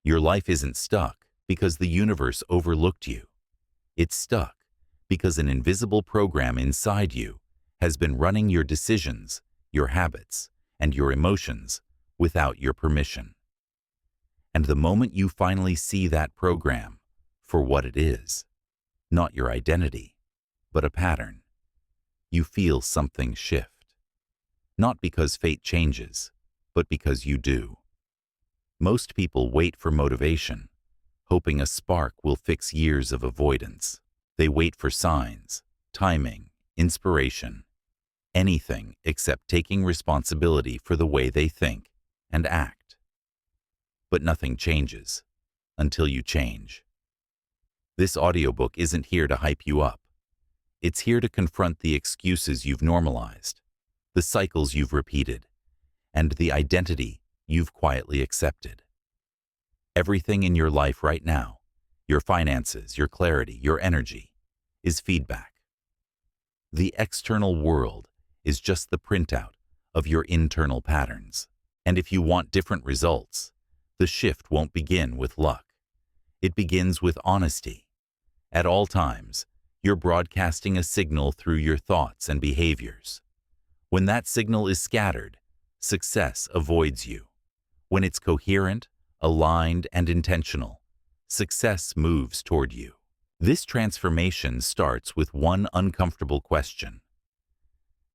Your life isn't stuck because the universe overlooked you. It's stuck because an invisible program inside you has been running your decisions, your habits, and your emotions without your permission. And the moment you finally see that program for what it is, not your identity, but a pattern, you feel something shift. Not because fate changes, but because you do. Most people wait for motivation, hoping a spark will fix years of avoidance. They wait for signs, timing, inspiration, anything except taking responsibility for the way they think and act. But nothing changes until you change. This audiobook isn't here to hype you up. It's here to confront the excuses you've normalized, the cycles you've repeated, and the identity you've quietly accepted. Everything in your life right now, your finances, your clarity, your energy, is feedback. The external world is just the printout of your internal patterns. And if you want different results, the shift won't begin with luck. It begins with honesty. At all times, you're broadcasting a signal through your thoughts and behaviors. When that signal is scattered, success avoids you. When it's coherent, aligned, and intentional, success moves toward you. This transformation starts with one uncomfortable question.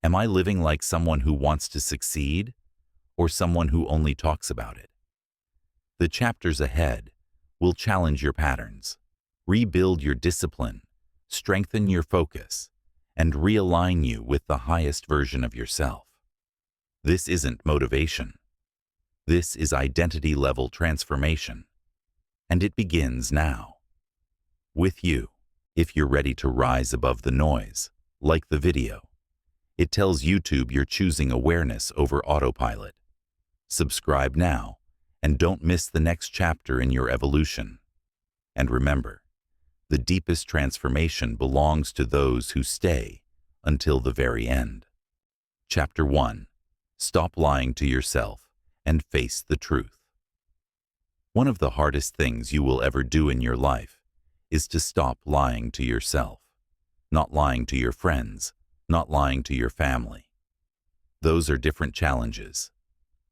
Am I living like someone who wants to succeed, or someone who only talks about it? The chapters ahead will challenge your patterns, rebuild your discipline, strengthen your focus, and realign you with the highest version of yourself. This isn't motivation. This is identity-level transformation. And it begins now. With you, if you're ready to rise above the noise, like the video. It tells YouTube you're choosing awareness over autopilot. Subscribe now, and don't miss the next chapter in your evolution. And remember, the deepest transformation belongs to those who stay until the very end. Chapter 1. Stop lying to yourself and face the truth. One of the hardest things you will ever do in your life is to stop lying to yourself. Not lying to your friends, not lying to your family. Those are different challenges.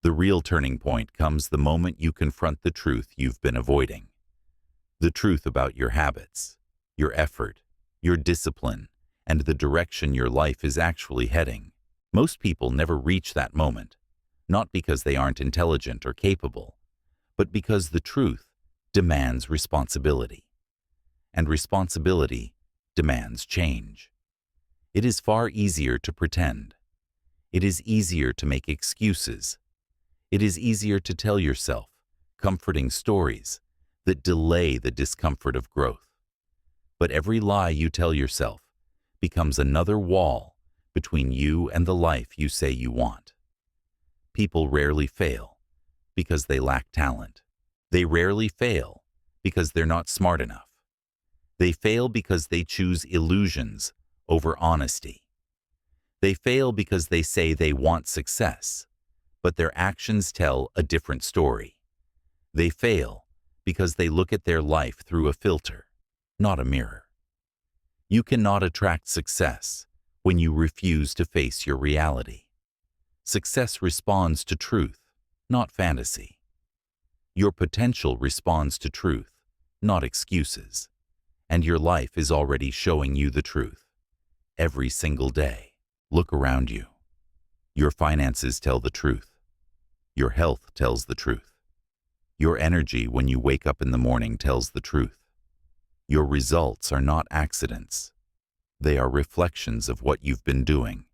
The real turning point comes the moment you confront the truth you've been avoiding. The truth about your habits, your effort, your discipline, and the direction your life is actually heading. Most people never reach that moment, not because they aren't intelligent or capable, but because the truth demands responsibility. And responsibility demands change. It is far easier to pretend. It is easier to make excuses. It is easier to tell yourself comforting stories that delay the discomfort of growth. But every lie you tell yourself becomes another wall between you and the life you say you want. People rarely fail because they lack talent. They rarely fail because they're not smart enough. They fail because they choose illusions over honesty. They fail because they say they want success, but their actions tell a different story. They fail because they look at their life through a filter, not a mirror. You cannot attract success when you refuse to face your reality. Success responds to truth, not fantasy. Your potential responds to truth, not excuses. And your life is already showing you the truth. Every single day, look around you. Your finances tell the truth. Your health tells the truth. Your energy when you wake up in the morning tells the truth. Your results are not accidents. They are reflections of what you've been doing,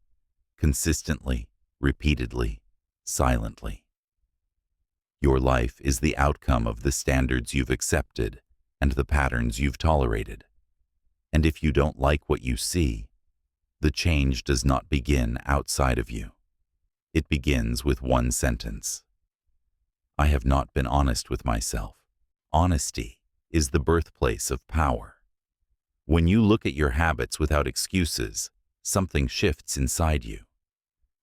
consistently, repeatedly, silently. Your life is the outcome of the standards you've accepted and the patterns you've tolerated. And if you don't like what you see, the change does not begin outside of you. It begins with one sentence. I have not been honest with myself. Honesty is the birthplace of power. When you look at your habits without excuses, something shifts inside you.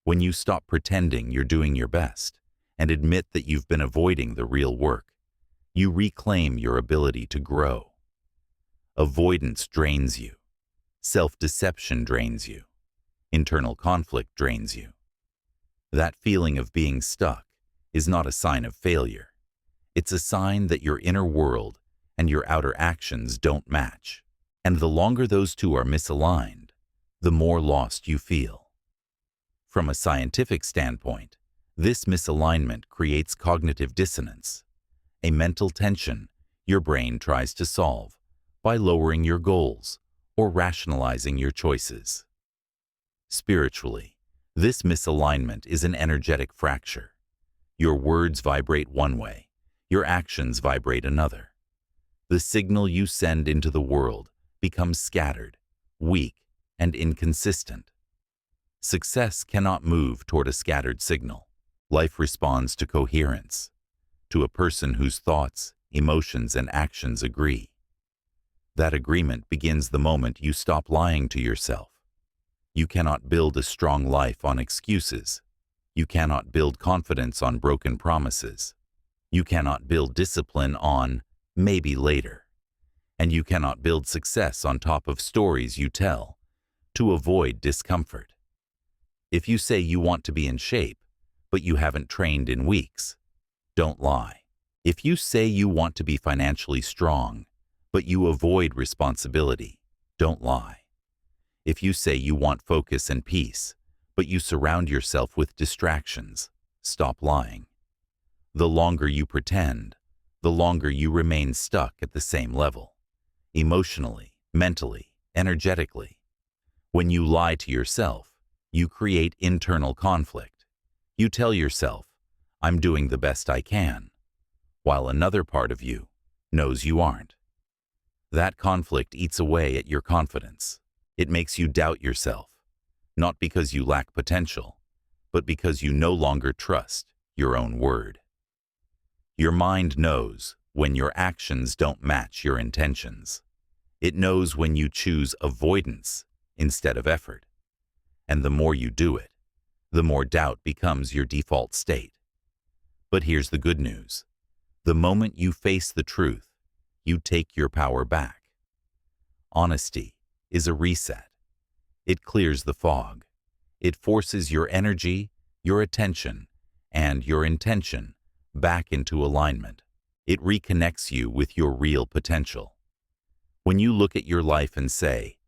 When you stop pretending you're doing your best and admit that you've been avoiding the real work, You reclaim your ability to grow. Avoidance drains you. Self-deception drains you. Internal conflict drains you. That feeling of being stuck is not a sign of failure. It's a sign that your inner world and your outer actions don't match. And the longer those two are misaligned, the more lost you feel. From a scientific standpoint, this misalignment creates cognitive dissonance, a mental tension your brain tries to solve by lowering your goals or rationalizing your choices. Spiritually, this misalignment is an energetic fracture. Your words vibrate one way, your actions vibrate another. The signal you send into the world becomes scattered, weak, and inconsistent. Success cannot move toward a scattered signal. Life responds to coherence, to a person whose thoughts, emotions, and actions agree. That agreement begins the moment you stop lying to yourself. You cannot build a strong life on excuses. You cannot build confidence on broken promises. You cannot build discipline on maybe later. And you cannot build success on top of stories you tell to avoid discomfort. If you say you want to be in shape, but you haven't trained in weeks, don't lie. If you say you want to be financially strong, but you avoid responsibility, don't lie. If you say you want focus and peace, but you surround yourself with distractions, stop lying. The longer you pretend, the longer you remain stuck at the same level, emotionally, mentally, energetically. When you lie to yourself, you create internal conflict. You tell yourself, I'm doing the best I can, while another part of you knows you aren't. That conflict eats away at your confidence. It makes you doubt yourself, not because you lack potential, but because you no longer trust your own word. Your mind knows when your actions don't match your intentions. It knows when you choose avoidance instead of effort. And the more you do it, the more doubt becomes your default state. But here's the good news. The moment you face the truth, you take your power back. Honesty is a reset. It clears the fog. It forces your energy, your attention, and your intention back into alignment. It reconnects you with your real potential. When you look at your life and say,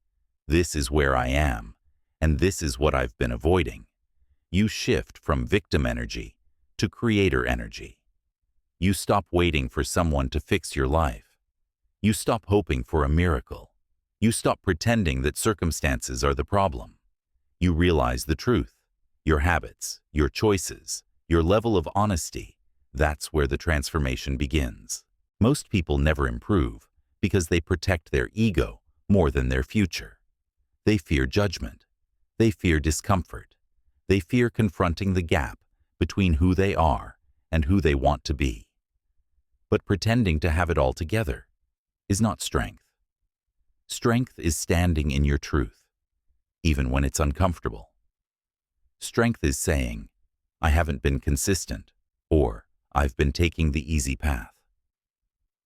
this is where I am, and this is what I've been avoiding, you shift from victim energy to creator energy. You stop waiting for someone to fix your life. You stop hoping for a miracle. You stop pretending that circumstances are the problem. You realize the truth, your habits, your choices, your level of honesty. That's where the transformation begins. Most people never improve because they protect their ego more than their future. They fear judgment. They fear discomfort. They fear confronting the gap between who they are and who they want to be. But pretending to have it all together is not strength. Strength is standing in your truth, even when it's uncomfortable. Strength is saying, I haven't been consistent, or I've been taking the easy path.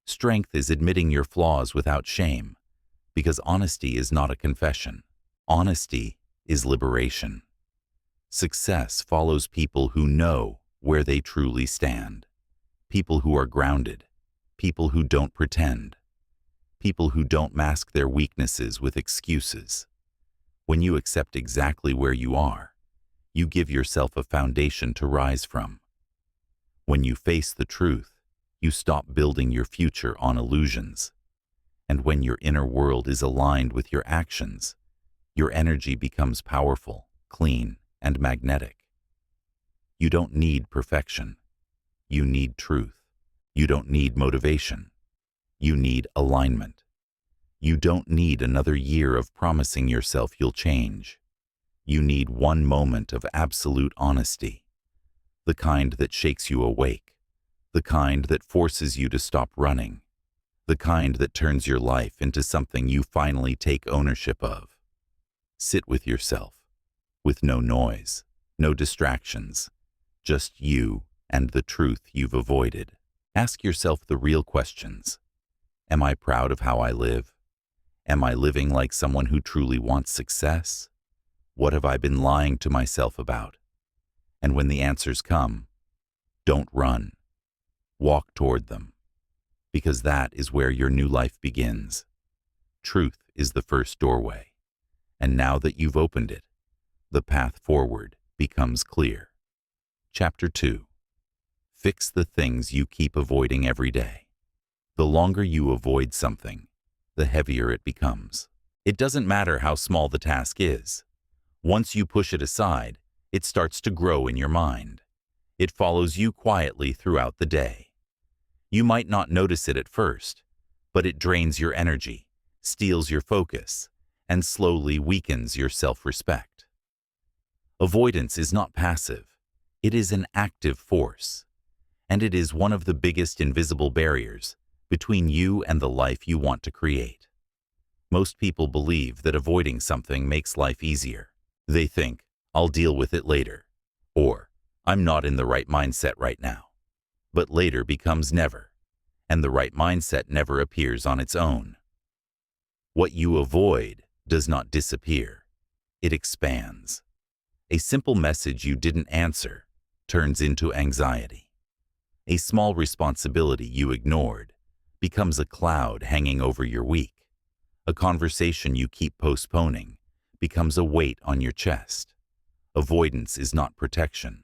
Strength is admitting your flaws without shame, because honesty is not a confession. Honesty is liberation. Success follows people who know where they truly stand. People who are grounded. People who don't pretend. People who don't mask their weaknesses with excuses. When you accept exactly where you are, you give yourself a foundation to rise from. When you face the truth, you stop building your future on illusions. And when your inner world is aligned with your actions, your energy becomes powerful, clean, and magnetic. You don't need perfection. You need truth. You don't need motivation. You need alignment. You don't need another year of promising yourself you'll change. You need one moment of absolute honesty, the kind that shakes you awake, the kind that forces you to stop running, the kind that turns your life into something you finally take ownership of. Sit with yourself, with no noise, no distractions, just you and the truth you've avoided. Ask yourself the real questions. Am I proud of how I live? Am I living like someone who truly wants success? What have I been lying to myself about? And when the answers come, don't run. Walk toward them, because that is where your new life begins. Truth is the first doorway, and now that you've opened it, the path forward becomes clear. Chapter 2. Fix the things you keep avoiding every day. The longer you avoid something, the heavier it becomes. It doesn't matter how small the task is. Once you push it aside, it starts to grow in your mind. It follows you quietly throughout the day. You might not notice it at first, but it drains your energy, steals your focus, and slowly weakens your self-respect. Avoidance is not passive. It is an active force, and it is one of the biggest invisible barriers between you and the life you want to create. Most people believe that avoiding something makes life easier. They think, I'll deal with it later, or I'm not in the right mindset right now. But later becomes never, and the right mindset never appears on its own. What you avoid does not disappear. It expands. A simple message you didn't answer turns into anxiety. A small responsibility you ignored becomes a cloud hanging over your week. A conversation you keep postponing becomes a weight on your chest. Avoidance is not protection.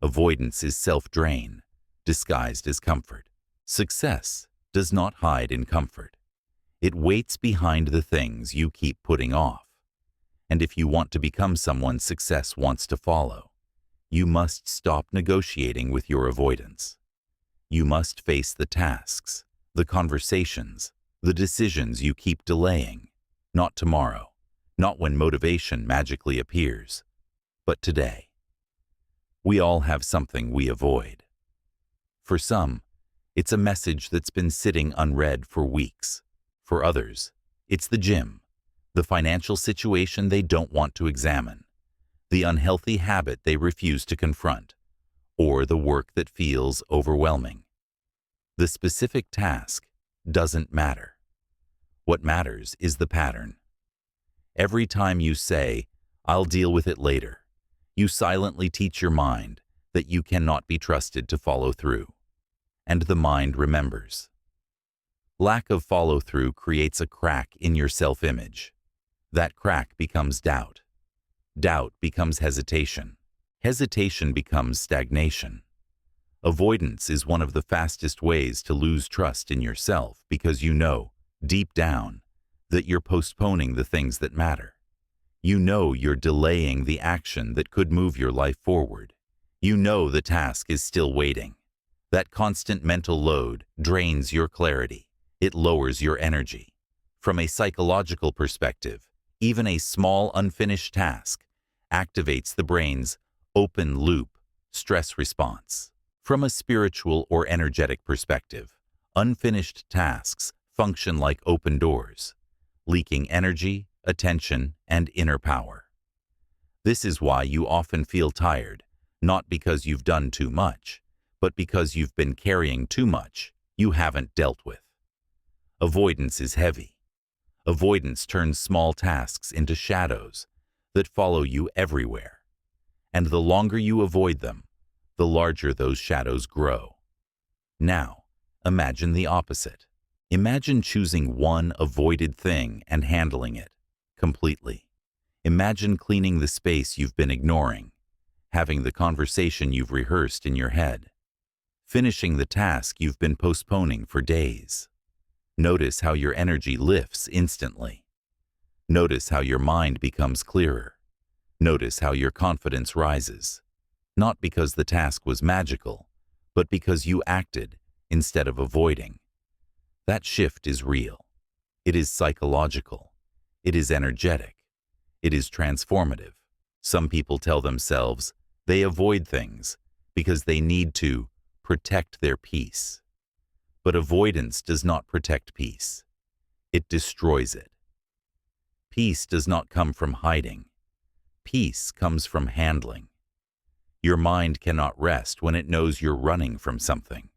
Avoidance is self-drain, disguised as comfort. Success does not hide in comfort. It waits behind the things you keep putting off. And if you want to become someone success wants to follow, you must stop negotiating with your avoidance. You must face the tasks, the conversations, the decisions you keep delaying. Not tomorrow, not when motivation magically appears, but today. We all have something we avoid. For some, it's a message that's been sitting unread for weeks. For others, it's the gym, the financial situation they don't want to examine, the unhealthy habit they refuse to confront, or the work that feels overwhelming. The specific task doesn't matter. What matters is the pattern. Every time you say, I'll deal with it later, you silently teach your mind that you cannot be trusted to follow through. And the mind remembers. Lack of follow-through creates a crack in your self-image. That crack becomes doubt. Doubt becomes hesitation. Hesitation becomes stagnation. Avoidance is one of the fastest ways to lose trust in yourself because you know, deep down, that you're postponing the things that matter. You know you're delaying the action that could move your life forward. You know the task is still waiting. That constant mental load drains your clarity. It lowers your energy. From a psychological perspective, even a small unfinished task activates the brain's open-loop stress response. From a spiritual or energetic perspective, unfinished tasks function like open doors, leaking energy, attention, and inner power. This is why you often feel tired, not because you've done too much, but because you've been carrying too much you haven't dealt with. Avoidance is heavy. Avoidance turns small tasks into shadows that follow you everywhere. And the longer you avoid them, the larger those shadows grow. Now, imagine the opposite. Imagine choosing one avoided thing and handling it completely. Imagine cleaning the space you've been ignoring, having the conversation you've rehearsed in your head, finishing the task you've been postponing for days. Notice how your energy lifts instantly. Notice how your mind becomes clearer. Notice how your confidence rises. Not because the task was magical, but because you acted instead of avoiding. That shift is real. It is psychological. It is energetic. It is transformative. Some people tell themselves they avoid things because they need to protect their peace. But avoidance does not protect peace. It destroys it. Peace does not come from hiding. Peace comes from handling. Your mind cannot rest when it knows you're running from something.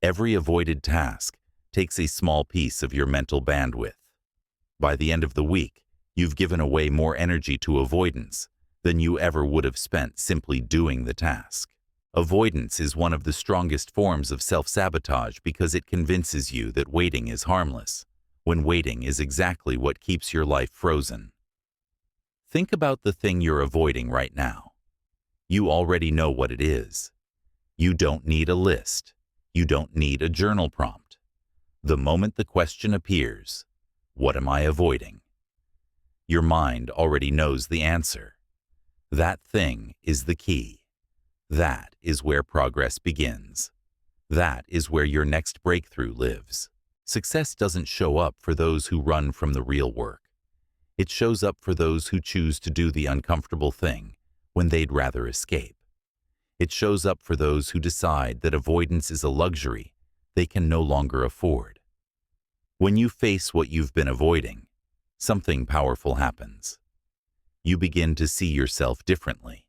Every avoided task takes a small piece of your mental bandwidth. By the end of the week, you've given away more energy to avoidance than you ever would have spent simply doing the task. Avoidance is one of the strongest forms of self-sabotage because it convinces you that waiting is harmless, when waiting is exactly what keeps your life frozen. Think about the thing you're avoiding right now. You already know what it is. You don't need a list. You don't need a journal prompt. The moment the question appears, what am I avoiding? Your mind already knows the answer. That thing is the key. That is where progress begins. That is where your next breakthrough lives. Success doesn't show up for those who run from the real work. It shows up for those who choose to do the uncomfortable thing when they'd rather escape. It shows up for those who decide that avoidance is a luxury they can no longer afford. When you face what you've been avoiding, something powerful happens. You begin to see yourself differently.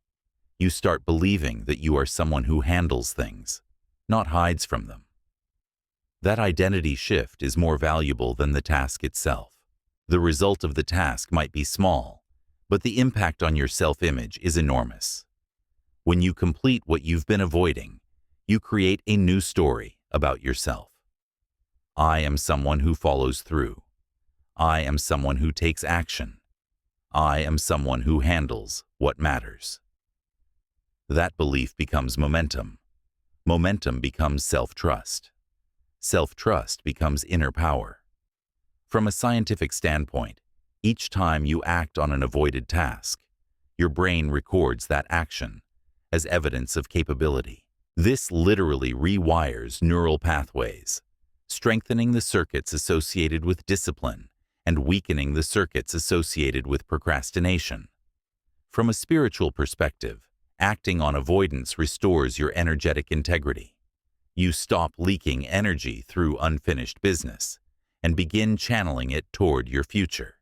You start believing that you are someone who handles things, not hides from them. That identity shift is more valuable than the task itself. The result of the task might be small, but the impact on your self-image is enormous. When you complete what you've been avoiding, you create a new story about yourself. I am someone who follows through. I am someone who takes action. I am someone who handles what matters. That belief becomes momentum. Momentum becomes self-trust. Self-trust becomes inner power. From a scientific standpoint, each time you act on an avoided task, your brain records that action as evidence of capability. This literally rewires neural pathways, strengthening the circuits associated with discipline and weakening the circuits associated with procrastination. From a spiritual perspective, acting on avoidance restores your energetic integrity. You stop leaking energy through unfinished business and begin channeling it toward your future.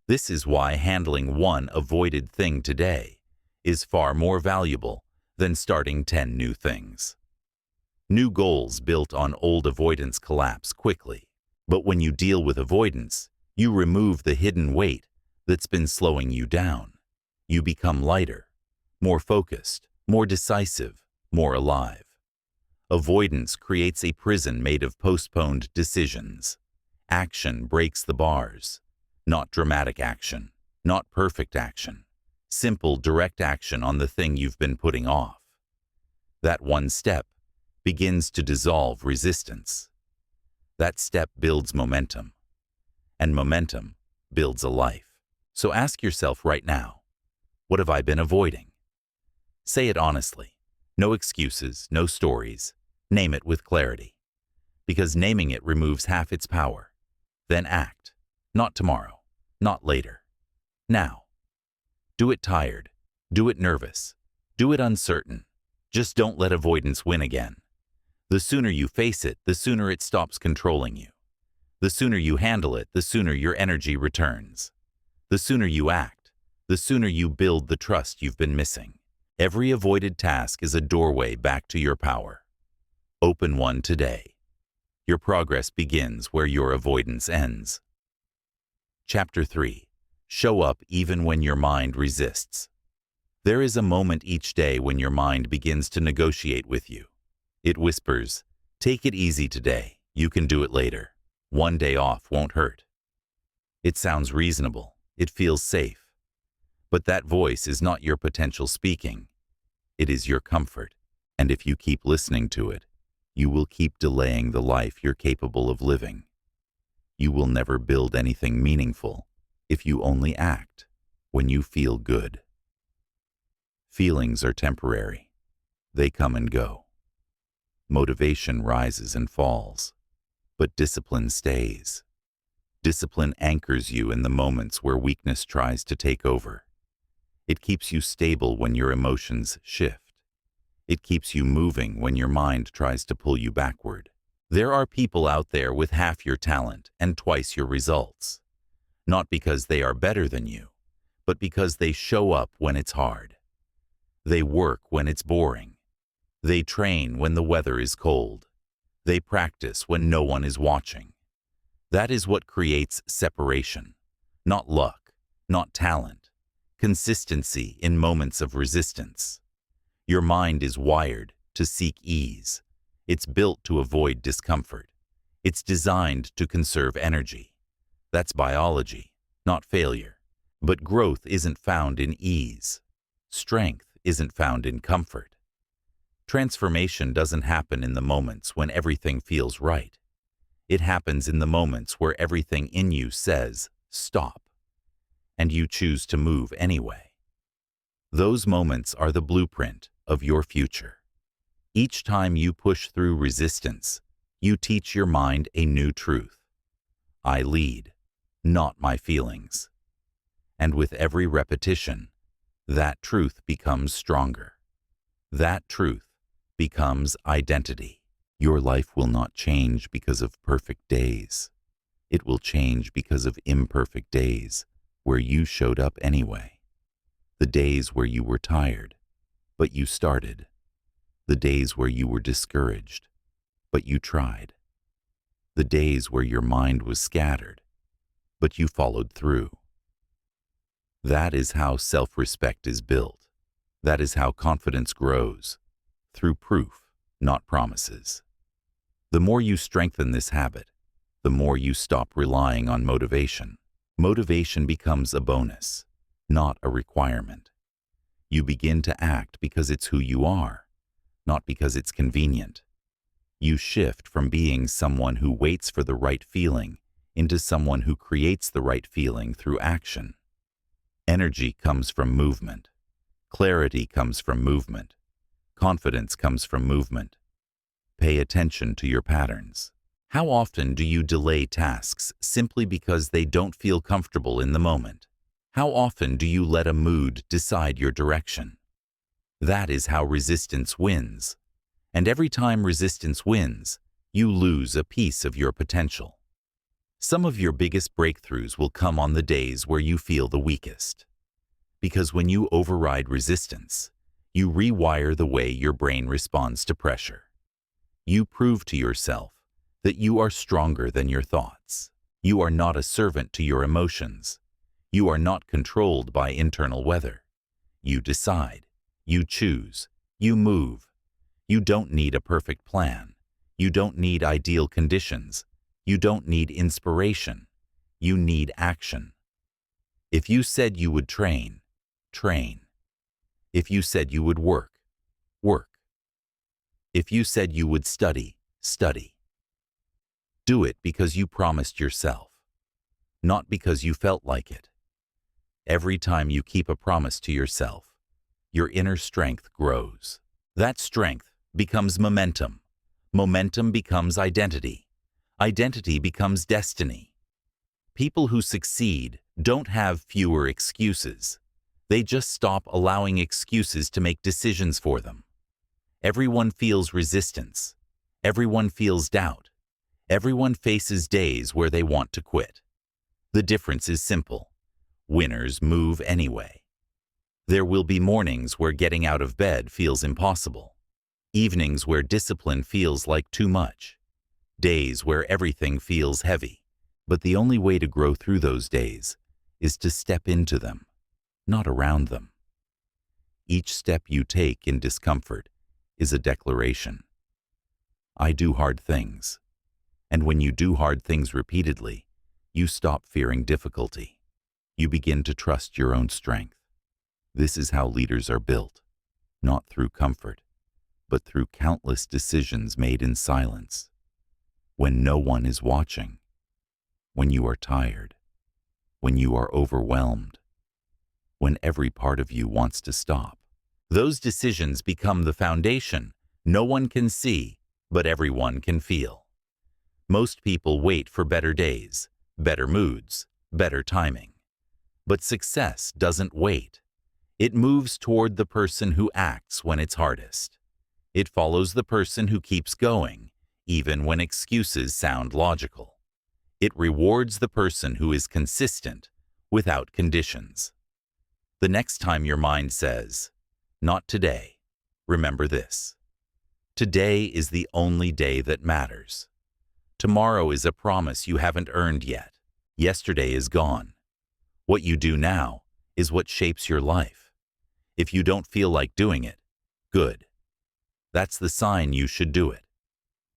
This is why handling one avoided thing today is far more valuable than starting 10 new things. New goals built on old avoidance collapse quickly, but when you deal with avoidance, you remove the hidden weight that's been slowing you down. You become lighter, more focused, more decisive, more alive. Avoidance creates a prison made of postponed decisions. Action breaks the bars. Not dramatic action, not perfect action. Simple, direct action on the thing you've been putting off. That one step begins to dissolve resistance. That step builds momentum, and momentum builds a life. So ask yourself right now, what have I been avoiding? Say it honestly. No excuses, no stories. Name it with clarity. Because naming it removes half its power. Then act. Not tomorrow. Not later. Now. Do it tired. Do it nervous. Do it uncertain. Just don't let avoidance win again. The sooner you face it, the sooner it stops controlling you. The sooner you handle it, the sooner your energy returns. The sooner you act, the sooner you build the trust you've been missing. Every avoided task is a doorway back to your power. Open one today. Your progress begins where your avoidance ends. Chapter 3. Show up even when your mind resists. There is a moment each day when your mind begins to negotiate with you. It whispers, "Take it easy today. You can do it later. One day off won't hurt." It sounds reasonable. It feels safe. But that voice is not your potential speaking. It is your comfort. And if you keep listening to it, you will keep delaying the life you're capable of living. You will never build anything meaningful if you only act when you feel good. Feelings are temporary. They come and go. Motivation rises and falls, but discipline stays. Discipline anchors you in the moments where weakness tries to take over. It keeps you stable when your emotions shift. It keeps you moving when your mind tries to pull you backward. There are people out there with half your talent and twice your results. Not because they are better than you, but because they show up when it's hard. They work when it's boring. They train when the weather is cold. They practice when no one is watching. That is what creates separation. Not luck, not talent. Consistency in moments of resistance. Your mind is wired to seek ease. It's built to avoid discomfort. It's designed to conserve energy. That's biology, not failure. But growth isn't found in ease. Strength isn't found in comfort. Transformation doesn't happen in the moments when everything feels right. It happens in the moments where everything in you says, stop, and you choose to move anyway. Those moments are the blueprint of your future. Each time you push through resistance, you teach your mind a new truth. I lead, not my feelings. And with every repetition, that truth becomes stronger. That truth becomes identity. Your life will not change because of perfect days. It will change because of imperfect days where you showed up anyway. The days where you were tired, but you started. The days where you were discouraged, but you tried. The days where your mind was scattered, but you followed through. That is how self-respect is built. That is how confidence grows, through proof, not promises. The more you strengthen this habit, the more you stop relying on motivation. Motivation becomes a bonus, not a requirement. You begin to act because it's who you are, not because it's convenient. You shift from being someone who waits for the right feeling into someone who creates the right feeling through action. Energy comes from movement. Clarity comes from movement. Confidence comes from movement. Pay attention to your patterns. How often do you delay tasks simply because they don't feel comfortable in the moment? How often do you let a mood decide your direction? That is how resistance wins. And every time resistance wins, you lose a piece of your potential. Some of your biggest breakthroughs will come on the days where you feel the weakest. Because when you override resistance, you rewire the way your brain responds to pressure. You prove to yourself that you are stronger than your thoughts. You are not a servant to your emotions. You are not controlled by internal weather. You decide. You choose. You move. You don't need a perfect plan. You don't need ideal conditions. You don't need inspiration. You need action. If you said you would train, train. If you said you would work, work. If you said you would study, study. Do it because you promised yourself, not because you felt like it. Every time you keep a promise to yourself, your inner strength grows. That strength becomes momentum. Momentum becomes identity. Identity becomes destiny. People who succeed don't have fewer excuses. They just stop allowing excuses to make decisions for them. Everyone feels resistance. Everyone feels doubt. Everyone faces days where they want to quit. The difference is simple. Winners move anyway. There will be mornings where getting out of bed feels impossible. Evenings where discipline feels like too much. Days where everything feels heavy. But the only way to grow through those days is to step into them, not around them. Each step you take in discomfort is a declaration. I do hard things. And when you do hard things repeatedly, you stop fearing difficulty. You begin to trust your own strength. This is how leaders are built, not through comfort, but through countless decisions made in silence. When no one is watching, when you are tired, when you are overwhelmed, when every part of you wants to stop. Those decisions become the foundation no one can see, but everyone can feel. Most people wait for better days, better moods, better timing. But success doesn't wait. It moves toward the person who acts when it's hardest. It follows the person who keeps going, even when excuses sound logical. It rewards the person who is consistent without conditions. The next time your mind says, "Not today," remember this. Today is the only day that matters. Tomorrow is a promise you haven't earned yet. Yesterday is gone. What you do now is what shapes your life. If you don't feel like doing it, good. That's the sign you should do it.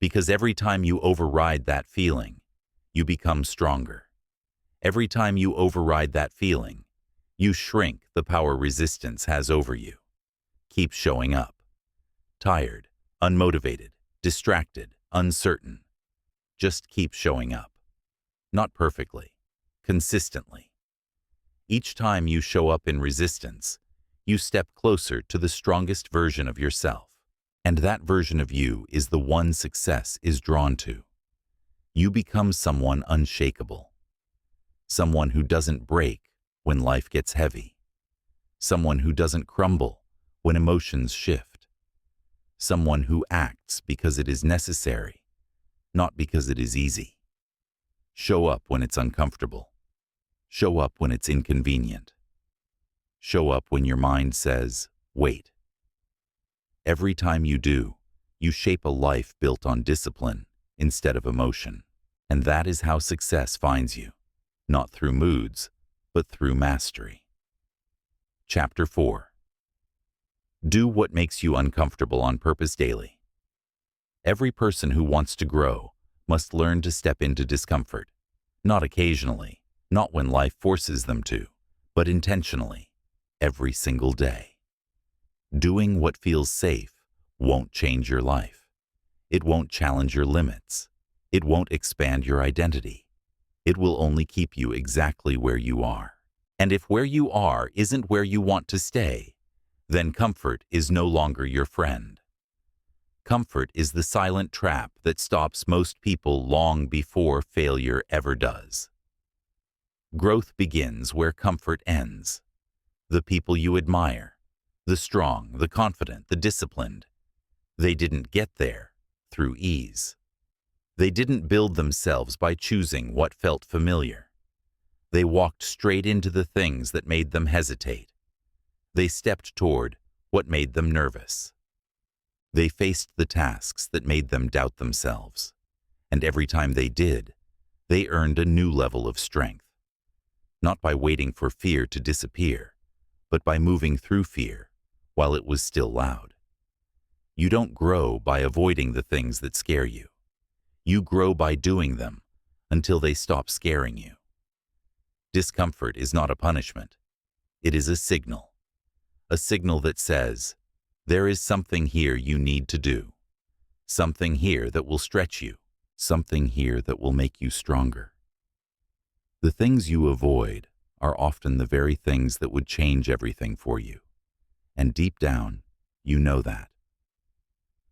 Because every time you override that feeling, you become stronger. Every time you override that feeling, you shrink the power resistance has over you. Keep showing up. Tired, unmotivated, distracted, uncertain. Just keep showing up. Not perfectly, consistently. Each time you show up in resistance, you step closer to the strongest version of yourself. And that version of you is the one success is drawn to. You become someone unshakable. Someone who doesn't break when life gets heavy. Someone who doesn't crumble when emotions shift. Someone who acts because it is necessary, not because it is easy. Show up when it's uncomfortable. Show up when it's inconvenient. Show up when your mind says, wait. Every time you do, you shape a life built on discipline instead of emotion. And that is how success finds you, not through moods, but through mastery. Chapter 4. Do what makes you uncomfortable on purpose daily. Every person who wants to grow must learn to step into discomfort, not occasionally, not when life forces them to, but intentionally, every single day. Doing what feels safe won't change your life. It won't challenge your limits. It won't expand your identity. It will only keep you exactly where you are. And if where you are isn't where you want to stay, then comfort is no longer your friend. Comfort is the silent trap that stops most people long before failure ever does. Growth begins where comfort ends. The people you admire, the strong, the confident, the disciplined, they didn't get there through ease. They didn't build themselves by choosing what felt familiar. They walked straight into the things that made them hesitate. They stepped toward what made them nervous. They faced the tasks that made them doubt themselves. And every time they did, they earned a new level of strength. Not by waiting for fear to disappear, but by moving through fear while it was still loud. You don't grow by avoiding the things that scare you. You grow by doing them until they stop scaring you. Discomfort is not a punishment. It is a signal that says, there is something here you need to do, something here that will stretch you, something here that will make you stronger. The things you avoid are often the very things that would change everything for you. And deep down, you know that.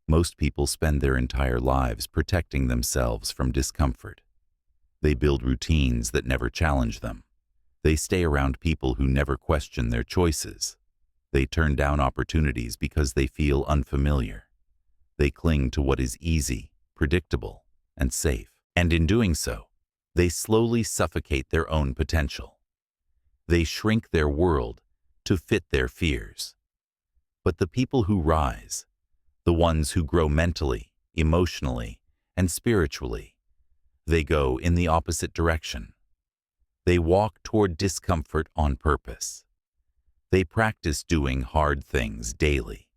Most people spend their entire lives protecting themselves from discomfort. They build routines that never challenge them. They stay around people who never question their choices. They turn down opportunities because they feel unfamiliar. They cling to what is easy, predictable, and safe. And in doing so, they slowly suffocate their own potential. They shrink their world to fit their fears. But the people who rise, the ones who grow mentally, emotionally, and spiritually, they go in the opposite direction. They walk toward discomfort on purpose. They practice doing hard things daily,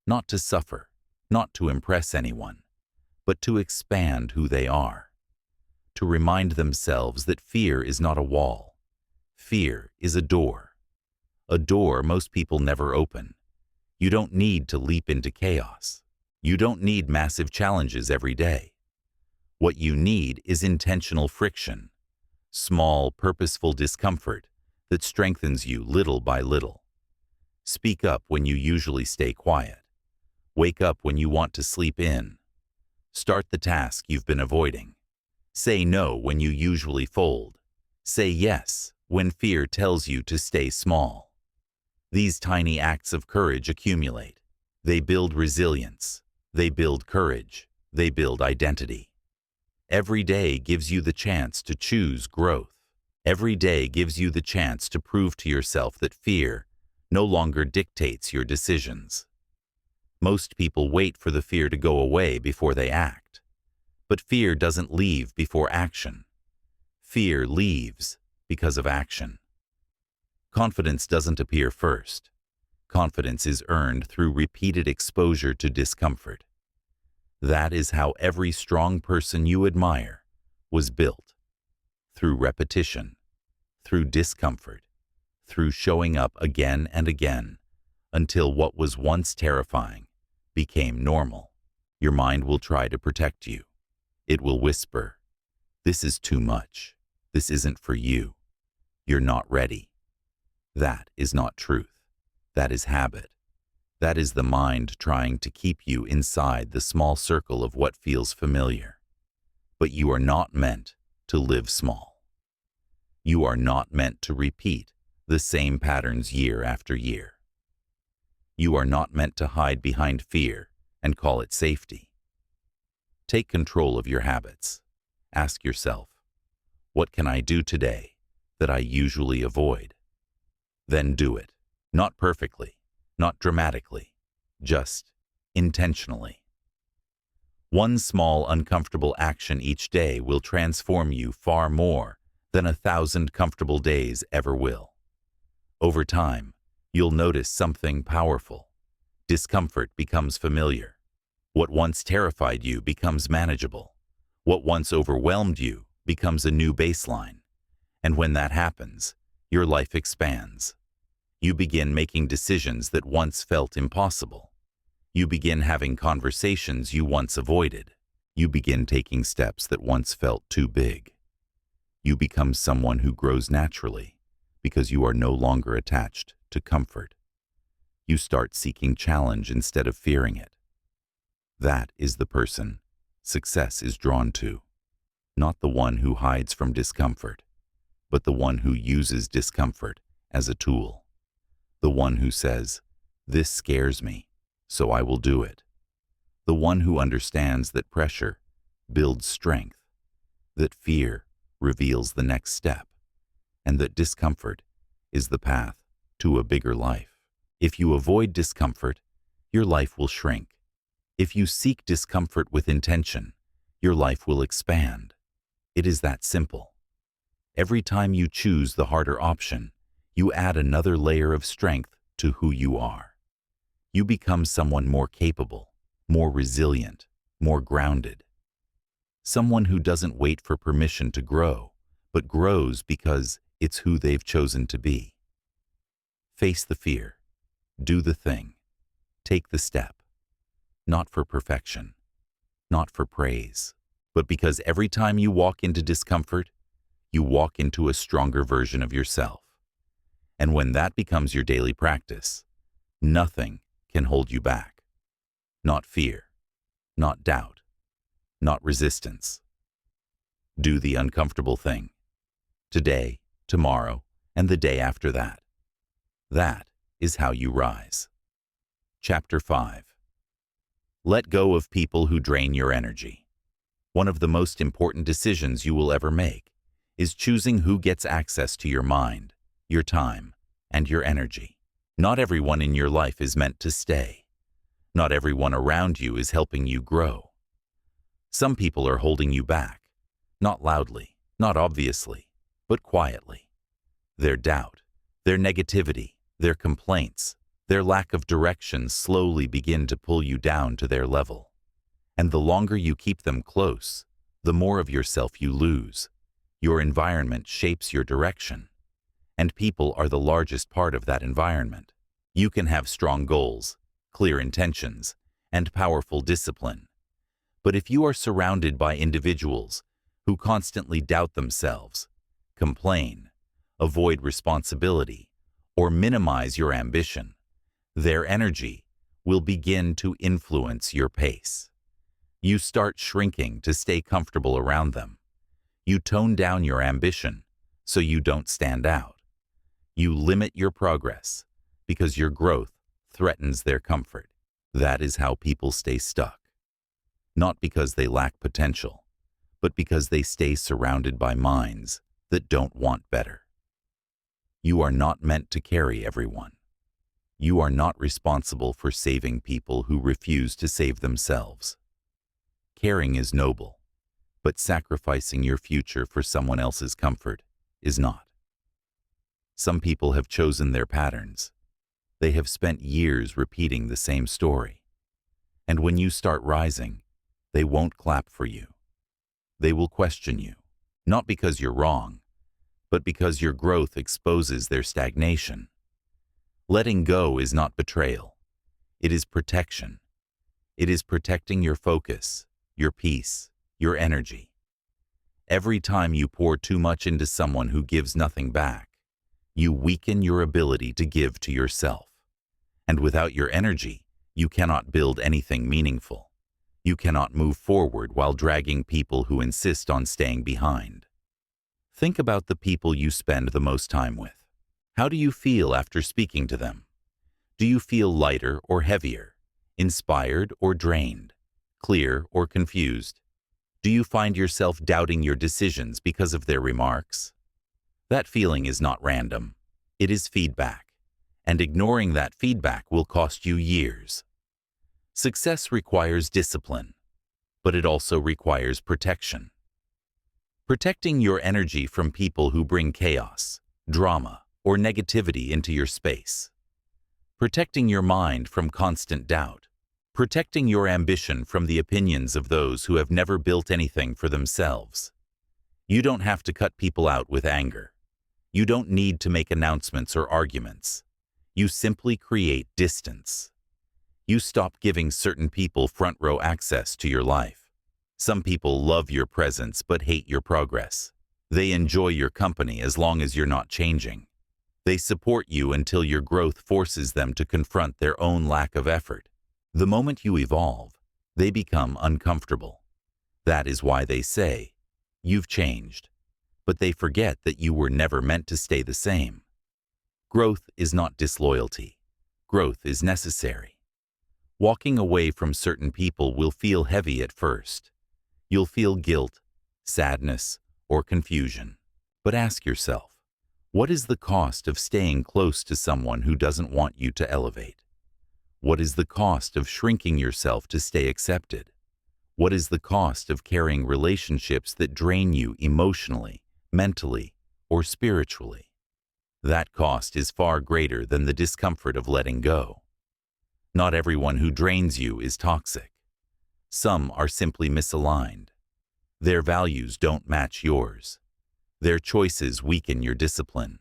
not to suffer, not to impress anyone, but to expand who they are, to remind themselves that fear is not a wall. Fear is a door most people never open. You don't need to leap into chaos. You don't need massive challenges every day. What you need is intentional friction, small, purposeful discomfort that strengthens you little by little. Speak up when you usually stay quiet. Wake up when you want to sleep in. Start the task you've been avoiding. Say no when you usually fold. Say yes when fear tells you to stay small. These tiny acts of courage accumulate. They build resilience. They build courage. They build identity. Every day gives you the chance to choose growth. Every day gives you the chance to prove to yourself that fear no longer dictates your decisions. Most people wait for the fear to go away before they act. But fear doesn't leave before action. Fear leaves because of action. Confidence doesn't appear first. Confidence is earned through repeated exposure to discomfort. That is how every strong person you admire was built. Through repetition, through discomfort, through showing up again and again, until what was once terrifying became normal. Your mind will try to protect you. It will whisper, "This is too much. This isn't for you. You're not ready." That is not truth. That is habit. That is the mind trying to keep you inside the small circle of what feels familiar. But you are not meant to live small. You are not meant to repeat the same patterns year after year. You are not meant to hide behind fear and call it safety. Take control of your habits. Ask yourself, what can I do today that I usually avoid? Then do it. Not perfectly, not dramatically, just intentionally. One small uncomfortable action each day will transform you far more than 1,000 comfortable days ever will. Over time, you'll notice something powerful. Discomfort becomes familiar. What once terrified you becomes manageable. What once overwhelmed you becomes a new baseline. And when that happens, your life expands. You begin making decisions that once felt impossible. You begin having conversations you once avoided. You begin taking steps that once felt too big. You become someone who grows naturally because you are no longer attached to comfort. You start seeking challenge instead of fearing it. That is the person success is drawn to. Not the one who hides from discomfort, but the one who uses discomfort as a tool. The one who says, "This scares me, so I will do it." The one who understands that pressure builds strength, that fear reveals the next step, and that discomfort is the path to a bigger life. If you avoid discomfort, your life will shrink. If you seek discomfort with intention, your life will expand. It is that simple. Every time you choose the harder option, you add another layer of strength to who you are. You become someone more capable, more resilient, more grounded. Someone who doesn't wait for permission to grow, but grows because it's who they've chosen to be. Face the fear. Do the thing. Take the step. Not for perfection, not for praise, but because every time you walk into discomfort, you walk into a stronger version of yourself. And when that becomes your daily practice, nothing can hold you back. Not fear, not doubt, not resistance. Do the uncomfortable thing. Today, tomorrow, and the day after that. That is how you rise. Chapter 5. Let go of people who drain your energy. One of the most important decisions you will ever make is choosing who gets access to your mind, your time, and your energy. Not everyone in your life is meant to stay. Not everyone around you is helping you grow. Some people are holding you back, not loudly, not obviously, but quietly. Their doubt, their negativity, their complaints, their lack of direction slowly begin to pull you down to their level. And the longer you keep them close, the more of yourself you lose. Your environment shapes your direction, and people are the largest part of that environment. You can have strong goals, clear intentions, and powerful discipline. But if you are surrounded by individuals who constantly doubt themselves, complain, avoid responsibility, or minimize your ambition, their energy will begin to influence your pace. You start shrinking to stay comfortable around them. You tone down your ambition so you don't stand out. You limit your progress because your growth threatens their comfort. That is how people stay stuck. Not because they lack potential, but because they stay surrounded by minds that don't want better. You are not meant to carry everyone. You are not responsible for saving people who refuse to save themselves. Caring is noble, but sacrificing your future for someone else's comfort is not. Some people have chosen their patterns. They have spent years repeating the same story. And when you start rising, they won't clap for you. They will question you, not because you're wrong, but because your growth exposes their stagnation. Letting go is not betrayal. It is protection. It is protecting your focus, your peace, your energy. Every time you pour too much into someone who gives nothing back, you weaken your ability to give to yourself. And without your energy, you cannot build anything meaningful. You cannot move forward while dragging people who insist on staying behind. Think about the people you spend the most time with. How do you feel after speaking to them? Do you feel lighter or heavier, inspired or drained, clear or confused? Do you find yourself doubting your decisions because of their remarks? That feeling is not random. It is feedback, and ignoring that feedback will cost you years. Success requires discipline, but it also requires protection. Protecting your energy from people who bring chaos, drama, or negativity into your space. Protecting your mind from constant doubt. Protecting your ambition from the opinions of those who have never built anything for themselves. You don't have to cut people out with anger. You don't need to make announcements or arguments. You simply create distance. You stop giving certain people front row access to your life. Some people love your presence but hate your progress. They enjoy your company as long as you're not changing. They support you until your growth forces them to confront their own lack of effort. The moment you evolve, they become uncomfortable. That is why they say, "You've changed," but they forget that you were never meant to stay the same. Growth is not disloyalty. Growth is necessary. Walking away from certain people will feel heavy at first. You'll feel guilt, sadness, or confusion. But ask yourself, what is the cost of staying close to someone who doesn't want you to elevate? What is the cost of shrinking yourself to stay accepted? What is the cost of carrying relationships that drain you emotionally, mentally, or spiritually? That cost is far greater than the discomfort of letting go. Not everyone who drains you is toxic. Some are simply misaligned. Their values don't match yours. Their choices weaken your discipline.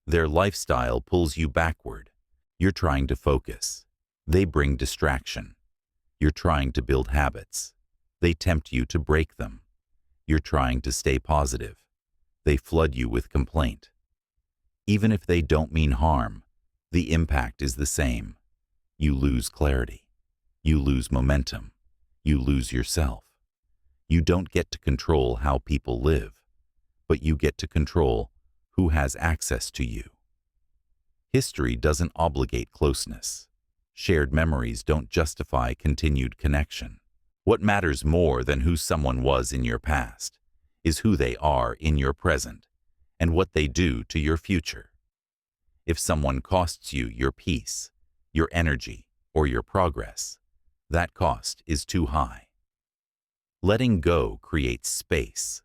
Their lifestyle pulls you backward. You're trying to focus. They bring distraction. You're trying to build habits. They tempt you to break them. You're trying to stay positive. They flood you with complaint. Even if they don't mean harm, the impact is the same. You lose clarity. You lose momentum. You lose yourself. You don't get to control how people live, but you get to control who has access to you. History doesn't obligate closeness. Shared memories don't justify continued connection. What matters more than who someone was in your past is who they are in your present and what they do to your future. If someone costs you your peace, your energy, or your progress, that cost is too high. Letting go creates space.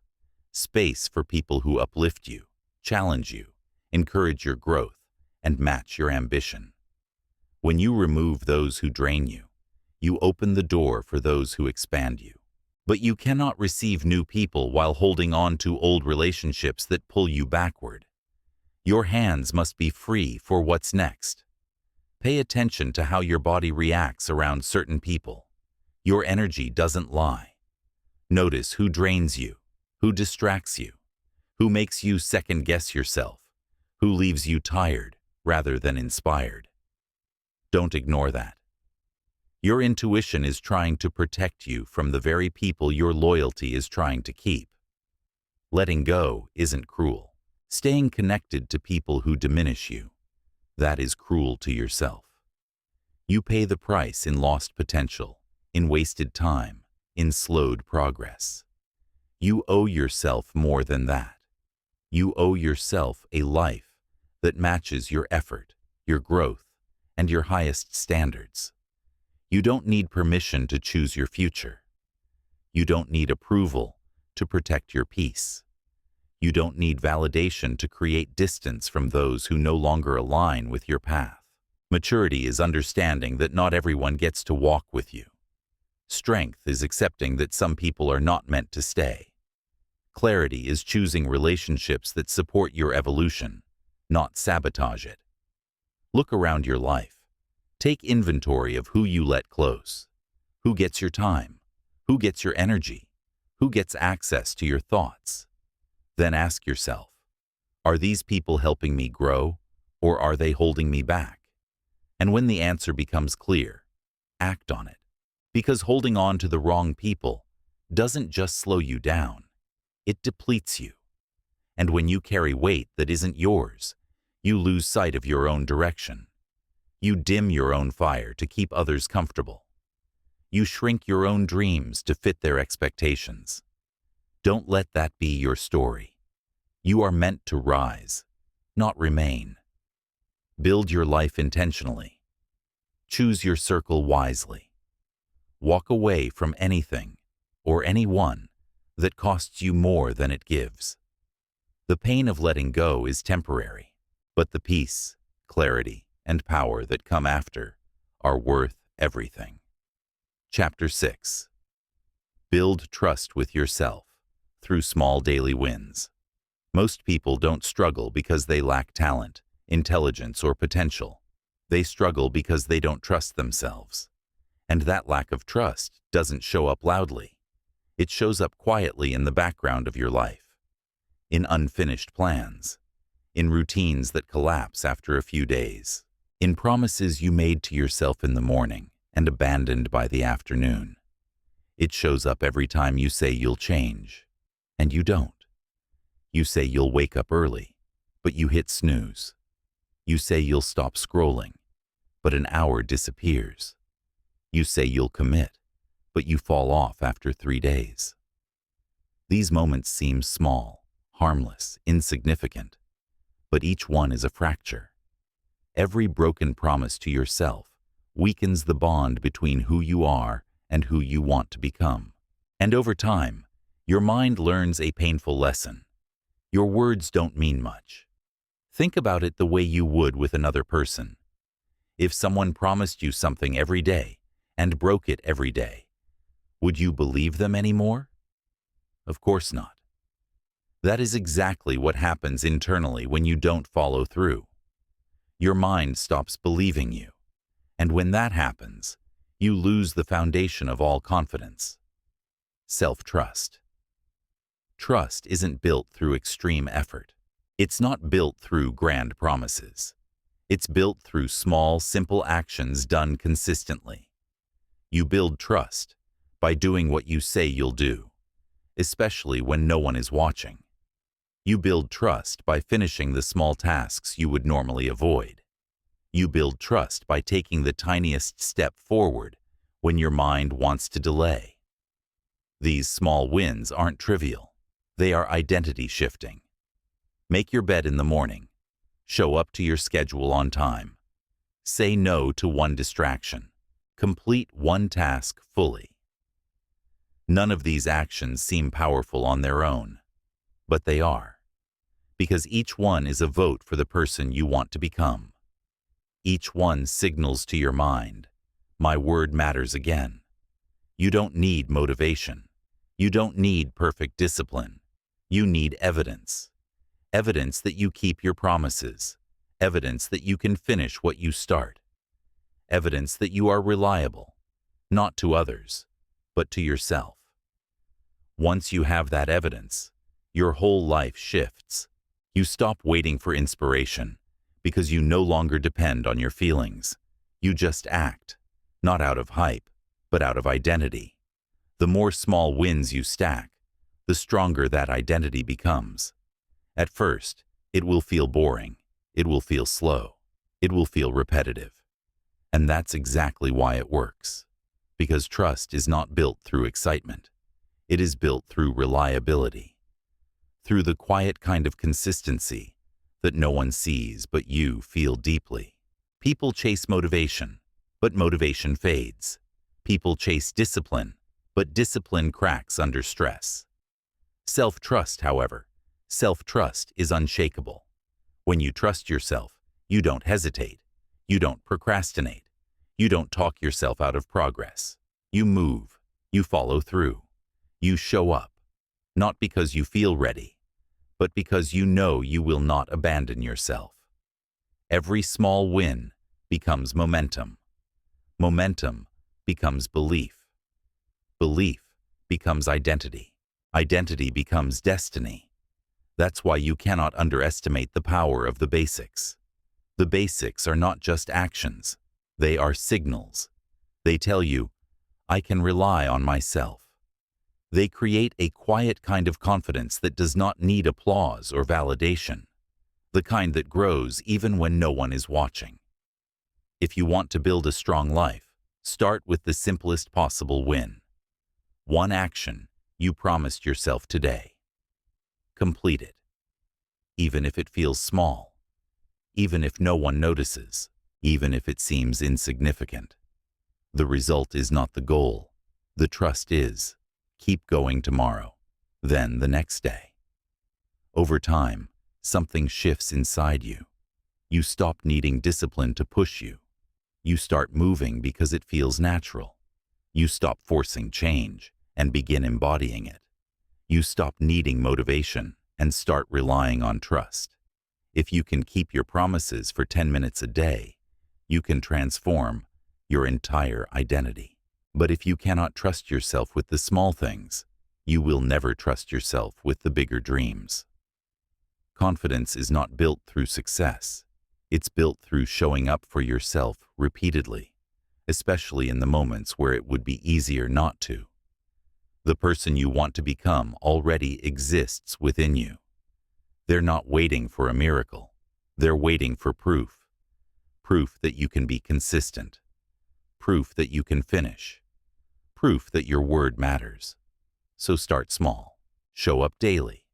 Space for people who uplift you, challenge you, encourage your growth, and match your ambition. When you remove those who drain you, you open the door for those who expand you. But you cannot receive new people while holding on to old relationships that pull you backward. Your hands must be free for what's next. Pay attention to how your body reacts around certain people. Your energy doesn't lie. Notice who drains you, who distracts you, who makes you second-guess yourself, who leaves you tired rather than inspired. Don't ignore that. Your intuition is trying to protect you from the very people your loyalty is trying to keep. Letting go isn't cruel. Staying connected to people who diminish you, that is cruel to yourself. You pay the price in lost potential, in wasted time, in slowed progress. You owe yourself more than that. You owe yourself a life that matches your effort, your growth, and your highest standards. You don't need permission to choose your future. You don't need approval to protect your peace. You don't need validation to create distance from those who no longer align with your path. Maturity is understanding that not everyone gets to walk with you. Strength is accepting that some people are not meant to stay. Clarity is choosing relationships that support your evolution, not sabotage it. Look around your life. Take inventory of who you let close. Who gets your time? Who gets your energy? Who gets access to your thoughts? Then ask yourself, are these people helping me grow, or are they holding me back? And when the answer becomes clear, act on it. Because holding on to the wrong people doesn't just slow you down, it depletes you. And when you carry weight that isn't yours, you lose sight of your own direction. You dim your own fire to keep others comfortable. You shrink your own dreams to fit their expectations. Don't let that be your story. You are meant to rise, not remain. Build your life intentionally. Choose your circle wisely. Walk away from anything or anyone that costs you more than it gives. The pain of letting go is temporary, but the peace, clarity, and power that come after are worth everything. Chapter 6. Build trust with yourself through small daily wins. Most people don't struggle because they lack talent, intelligence, or potential. They struggle because they don't trust themselves. And that lack of trust doesn't show up loudly. It shows up quietly in the background of your life, in unfinished plans, in routines that collapse after a few days, in promises you made to yourself in the morning and abandoned by the afternoon. It shows up every time you say you'll change, and you don't. You say you'll wake up early, but you hit snooze. You say you'll stop scrolling, but an hour disappears. You say you'll commit, but you fall off after 3 days. These moments seem small, harmless, insignificant, but each one is a fracture. Every broken promise to yourself weakens the bond between who you are and who you want to become. And over time, your mind learns a painful lesson. Your words don't mean much. Think about it the way you would with another person. If someone promised you something every day and broke it every day, would you believe them anymore? Of course not. That is exactly what happens internally when you don't follow through. Your mind stops believing you, and when that happens, you lose the foundation of all confidence. Self-trust. Trust isn't built through extreme effort. It's not built through grand promises. It's built through small, simple actions done consistently. You build trust by doing what you say you'll do, especially when no one is watching. You build trust by finishing the small tasks you would normally avoid. You build trust by taking the tiniest step forward when your mind wants to delay. These small wins aren't trivial. They are identity shifting. Make your bed in the morning. Show up to your schedule on time. Say no to one distraction. Complete one task fully. None of these actions seem powerful on their own, but they are, because each one is a vote for the person you want to become. Each one signals to your mind, my word matters again. You don't need motivation. You don't need perfect discipline. You need evidence. Evidence that you keep your promises. Evidence that you can finish what you start. Evidence that you are reliable, not to others, but to yourself. Once you have that evidence, your whole life shifts. You stop waiting for inspiration because you no longer depend on your feelings. You just act, not out of hype, but out of identity. The more small wins you stack, the stronger that identity becomes. At first, it will feel boring. It will feel slow. It will feel repetitive. And that's exactly why it works. Because trust is not built through excitement. It is built through reliability. Through the quiet kind of consistency that no one sees but you feel deeply. People chase motivation, but motivation fades. People chase discipline, but discipline cracks under stress. Self-trust, however, self-trust is unshakable. When you trust yourself, you don't hesitate. You don't procrastinate. You don't talk yourself out of progress. You move. You follow through. You show up, not because you feel ready, but because you know you will not abandon yourself. Every small win becomes momentum. Momentum becomes belief. Belief becomes identity. Identity becomes destiny. That's why you cannot underestimate the power of the basics. The basics are not just actions. They are signals. They tell you, I can rely on myself. They create a quiet kind of confidence that does not need applause or validation, the kind that grows even when no one is watching. If you want to build a strong life, start with the simplest possible win. One action you promised yourself today. Complete it. Even if it feels small, even if no one notices, even if it seems insignificant. The result is not the goal. The trust is. Keep going tomorrow, then the next day. Over time, something shifts inside you. You stop needing discipline to push you. You start moving because it feels natural. You stop forcing change and begin embodying it. You stop needing motivation and start relying on trust. If you can keep your promises for 10 minutes a day, you can transform your entire identity. But if you cannot trust yourself with the small things, you will never trust yourself with the bigger dreams. Confidence is not built through success. It's built through showing up for yourself repeatedly, especially in the moments where it would be easier not to. The person you want to become already exists within you. They're not waiting for a miracle. They're waiting for proof. Proof that you can be consistent. Proof that you can finish. Proof that your word matters. So start small. Show up daily.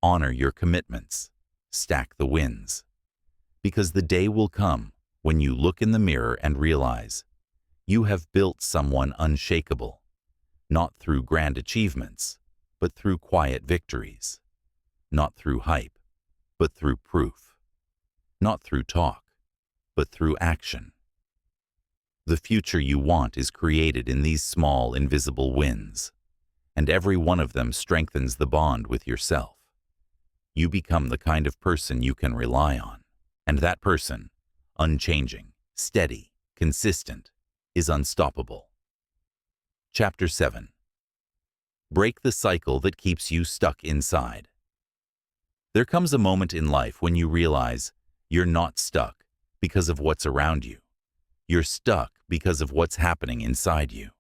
Honor your commitments. Stack the wins. Because the day will come when you look in the mirror and realize you have built someone unshakable, not through grand achievements, but through quiet victories. Not through hype, but through proof. Not through talk, but through action. The future you want is created in these small, invisible wins, and every one of them strengthens the bond with yourself. You become the kind of person you can rely on, and that person, unchanging, steady, consistent, is unstoppable. Chapter 7. Break the cycle that keeps you stuck inside. There comes a moment in life when you realize you're not stuck because of what's around you. You're stuck because of what's happening inside you.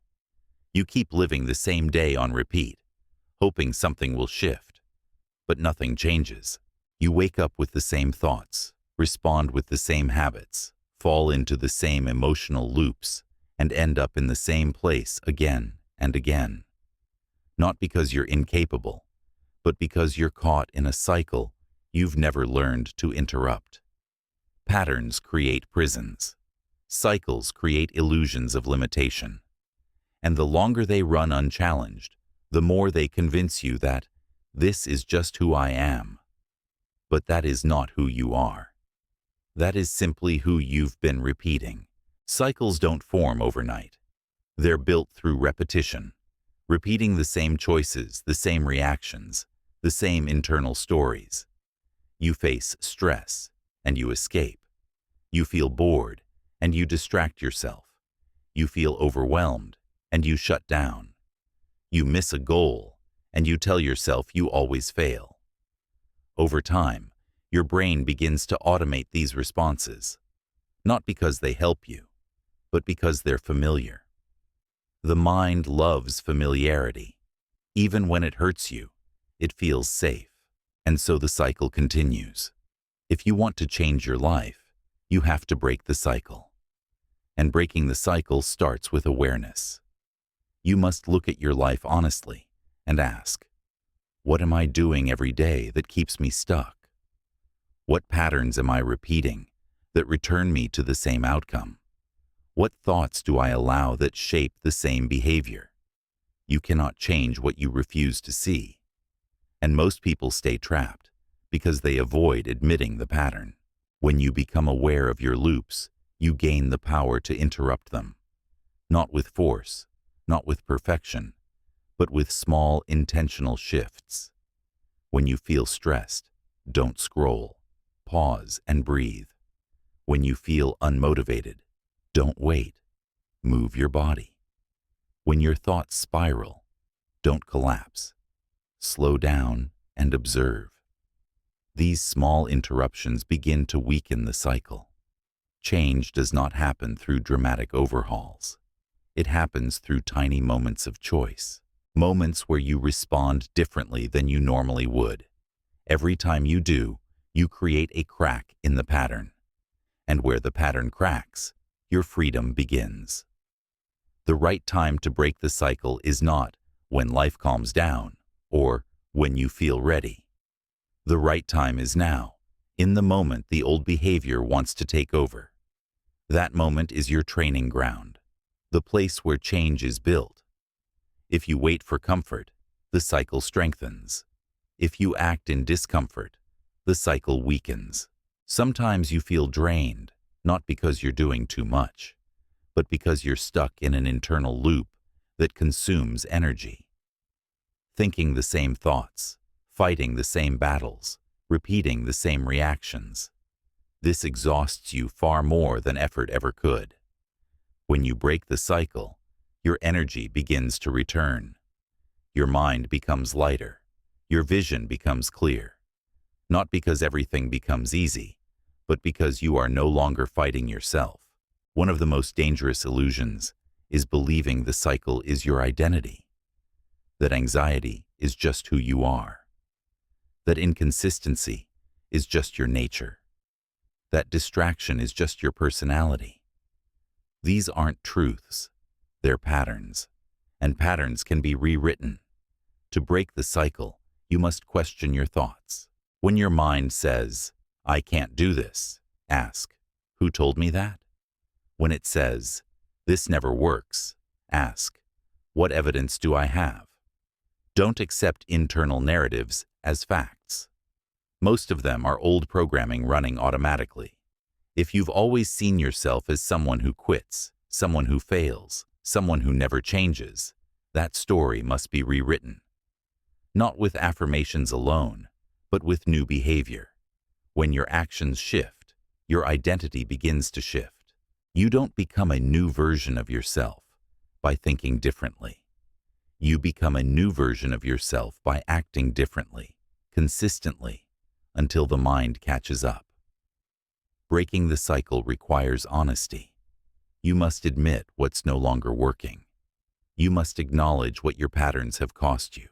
You keep living the same day on repeat, hoping something will shift, but nothing changes. You wake up with the same thoughts, respond with the same habits, fall into the same emotional loops, and end up in the same place again and again. Not because you're incapable, but because you're caught in a cycle you've never learned to interrupt. Patterns create prisons. Cycles create illusions of limitation. And the longer they run unchallenged, the more they convince you that this is just who I am. But that is not who you are. That is simply who you've been repeating. Cycles don't form overnight. They're built through repetition, repeating the same choices, the same reactions, the same internal stories. You face stress, and you escape. You feel bored, and you distract yourself. You feel overwhelmed, and you shut down. You miss a goal, and you tell yourself you always fail. Over time, your brain begins to automate these responses, not because they help you, but because they're familiar. The mind loves familiarity. Even when it hurts you, it feels safe, and so the cycle continues. If you want to change your life, you have to break the cycle. And breaking the cycle starts with awareness. You must look at your life honestly and ask, what am I doing every day that keeps me stuck? What patterns am I repeating that return me to the same outcome? What thoughts do I allow that shape the same behavior? You cannot change what you refuse to see. And most people stay trapped because they avoid admitting the pattern. When you become aware of your loops, you gain the power to interrupt them. Not with force, not with perfection, but with small intentional shifts. When you feel stressed, don't scroll. Pause and breathe. When you feel unmotivated, don't wait. Move your body. When your thoughts spiral, don't collapse. Slow down and observe. These small interruptions begin to weaken the cycle. Change does not happen through dramatic overhauls. It happens through tiny moments of choice, moments where you respond differently than you normally would. Every time you do, you create a crack in the pattern. And where the pattern cracks, your freedom begins. The right time to break the cycle is not when life calms down or when you feel ready. The right time is now, in the moment the old behavior wants to take over. That moment is your training ground, the place where change is built. If you wait for comfort, the cycle strengthens. If you act in discomfort, the cycle weakens. Sometimes you feel drained, not because you're doing too much, but because you're stuck in an internal loop that consumes energy. Thinking the same thoughts, fighting the same battles, repeating the same reactions. This exhausts you far more than effort ever could. When you break the cycle, your energy begins to return. Your mind becomes lighter. Your vision becomes clear. Not because everything becomes easy, but because you are no longer fighting yourself. One of the most dangerous illusions is believing the cycle is your identity. That anxiety is just who you are. That inconsistency is just your nature. That distraction is just your personality. These aren't truths, they're patterns, and patterns can be rewritten. To break the cycle, you must question your thoughts. When your mind says, "I can't do this," ask, "Who told me that?" When it says, "This never works," ask, "What evidence do I have?" Don't accept internal narratives as facts. Most of them are old programming running automatically. If you've always seen yourself as someone who quits, someone who fails, someone who never changes, that story must be rewritten. Not with affirmations alone, but with new behavior. When your actions shift, your identity begins to shift. You don't become a new version of yourself by thinking differently. You become a new version of yourself by acting differently, consistently, until the mind catches up. Breaking the cycle requires honesty. You must admit what's no longer working. You must acknowledge what your patterns have cost you.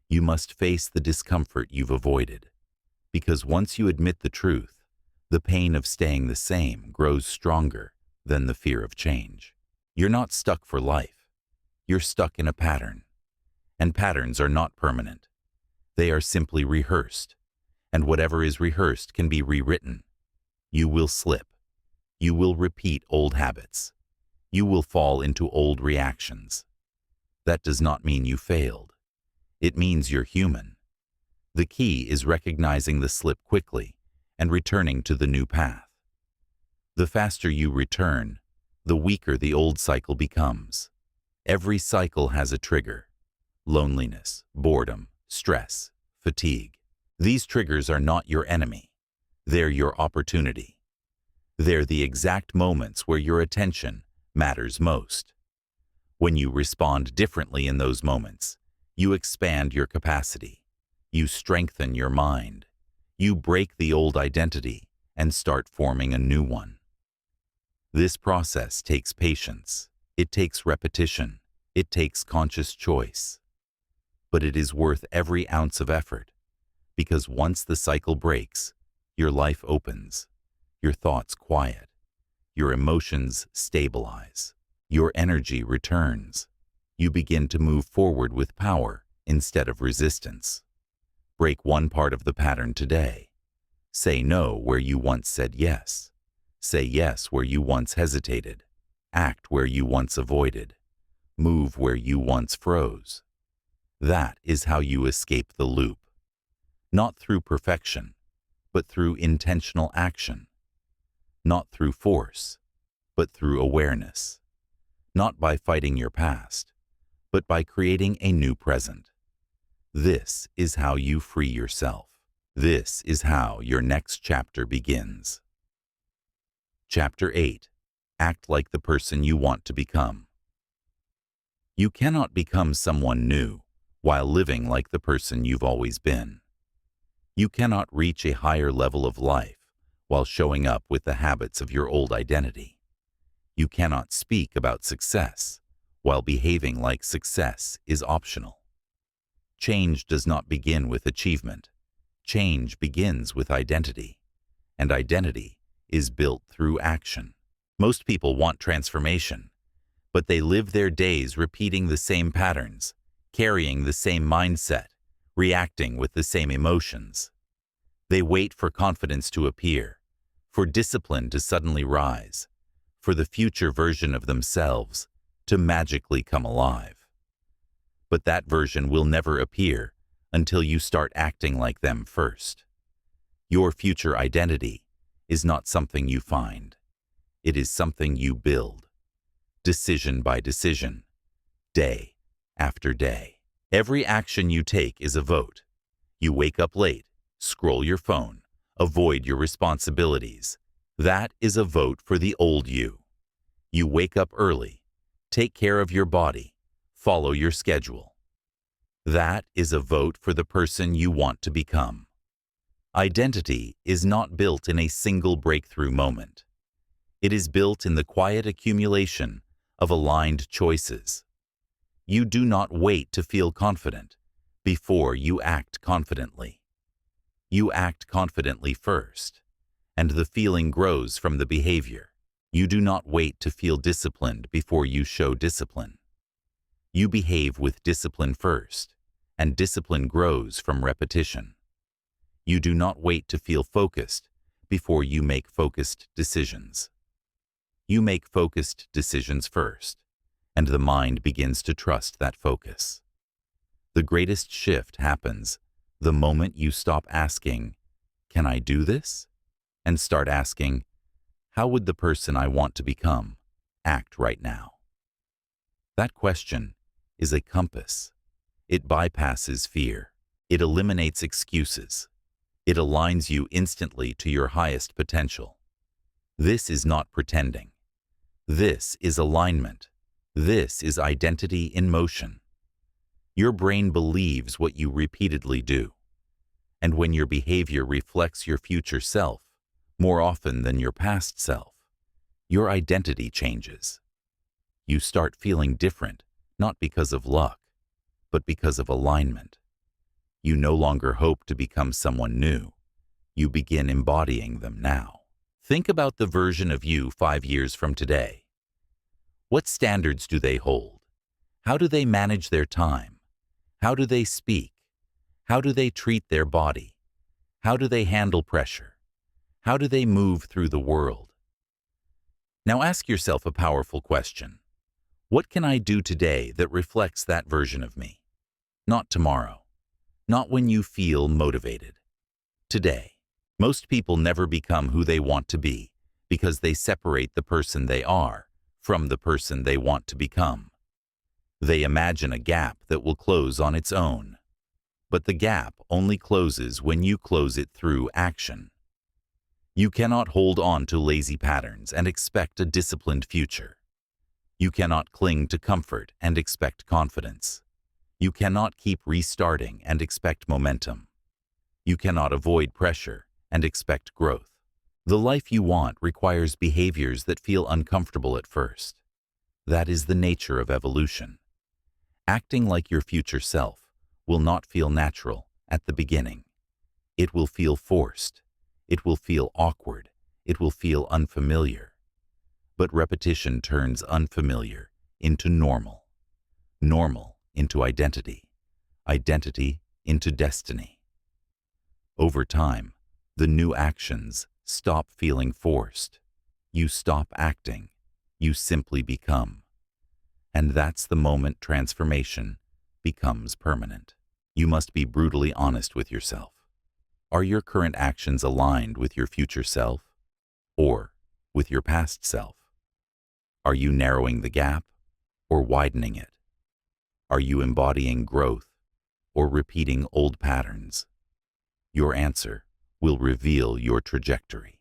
You must face the discomfort you've avoided. Because once you admit the truth, the pain of staying the same grows stronger than the fear of change. You're not stuck for life. You're stuck in a pattern. And patterns are not permanent. They are simply rehearsed. And whatever is rehearsed can be rewritten. You will slip. You will repeat old habits. You will fall into old reactions. That does not mean you failed. It means you're human. The key is recognizing the slip quickly and returning to the new path. The faster you return, the weaker the old cycle becomes. Every cycle has a trigger: loneliness, boredom, stress, fatigue. These triggers are not your enemy. They're your opportunity. They're the exact moments where your attention matters most. When you respond differently in those moments, you expand your capacity. You strengthen your mind. You break the old identity and start forming a new one. This process takes patience. It takes repetition. It takes conscious choice. But it is worth every ounce of effort, because once the cycle breaks, your life opens, your thoughts quiet, your emotions stabilize, your energy returns. You begin to move forward with power instead of resistance. Break one part of the pattern today. Say no where you once said yes. Say yes where you once hesitated. Act where you once avoided. Move where you once froze. That is how you escape the loop. Not through perfection, but through intentional action. Not through force, but through awareness. Not by fighting your past, but by creating a new present. This is how you free yourself. This is how your next chapter begins. Chapter 8. Act like the person you want to become. You cannot become someone new while living like the person you've always been. You cannot reach a higher level of life while showing up with the habits of your old identity. You cannot speak about success while behaving like success is optional. Change does not begin with achievement. Change begins with identity, and identity is built through action. Most people want transformation, but they live their days repeating the same patterns, carrying the same mindset, reacting with the same emotions. They wait for confidence to appear, for discipline to suddenly rise, for the future version of themselves to magically come alive. But that version will never appear until you start acting like them first. Your future identity is not something you find. It is something you build, decision by decision, day after day. Every action you take is a vote. You wake up late, scroll your phone, avoid your responsibilities. That is a vote for the old you. You wake up early, take care of your body, follow your schedule. That is a vote for the person you want to become. Identity is not built in a single breakthrough moment. It is built in the quiet accumulation of aligned choices. You do not wait to feel confident before you act confidently. You act confidently first, and the feeling grows from the behavior. You do not wait to feel disciplined before you show discipline. You behave with discipline first, and discipline grows from repetition. You do not wait to feel focused before you make focused decisions. You make focused decisions first, and the mind begins to trust that focus. The greatest shift happens the moment you stop asking, "Can I do this?" and start asking, "How would the person I want to become act right now?" That question is a compass. It bypasses fear. It eliminates excuses. It aligns you instantly to your highest potential. This is not pretending. This is alignment. This is identity in motion. Your brain believes what you repeatedly do. And when your behavior reflects your future self, more often than your past self, your identity changes. You start feeling different, not because of luck, but because of alignment. You no longer hope to become someone new. You begin embodying them now. Think about the version of you 5 years from today. What standards do they hold? How do they manage their time? How do they speak? How do they treat their body? How do they handle pressure? How do they move through the world? Now ask yourself a powerful question. What can I do today that reflects that version of me? Not tomorrow. Not when you feel motivated. Today. Most people never become who they want to be because they separate the person they are from the person they want to become. They imagine a gap that will close on its own. But the gap only closes when you close it through action. You cannot hold on to lazy patterns and expect a disciplined future. You cannot cling to comfort and expect confidence. You cannot keep restarting and expect momentum. You cannot avoid pressure and expect growth. The life you want requires behaviors that feel uncomfortable at first. That is the nature of evolution. Acting like your future self will not feel natural at the beginning. It will feel forced. It will feel awkward. It will feel unfamiliar. But repetition turns unfamiliar into normal. Normal into identity. Identity into destiny. Over time, the new actions stop feeling forced. You stop acting. You simply become. And that's the moment transformation becomes permanent. You must be brutally honest with yourself. Are your current actions aligned with your future self or with your past self? Are you narrowing the gap or widening it? Are you embodying growth or repeating old patterns? Your answer will reveal your trajectory.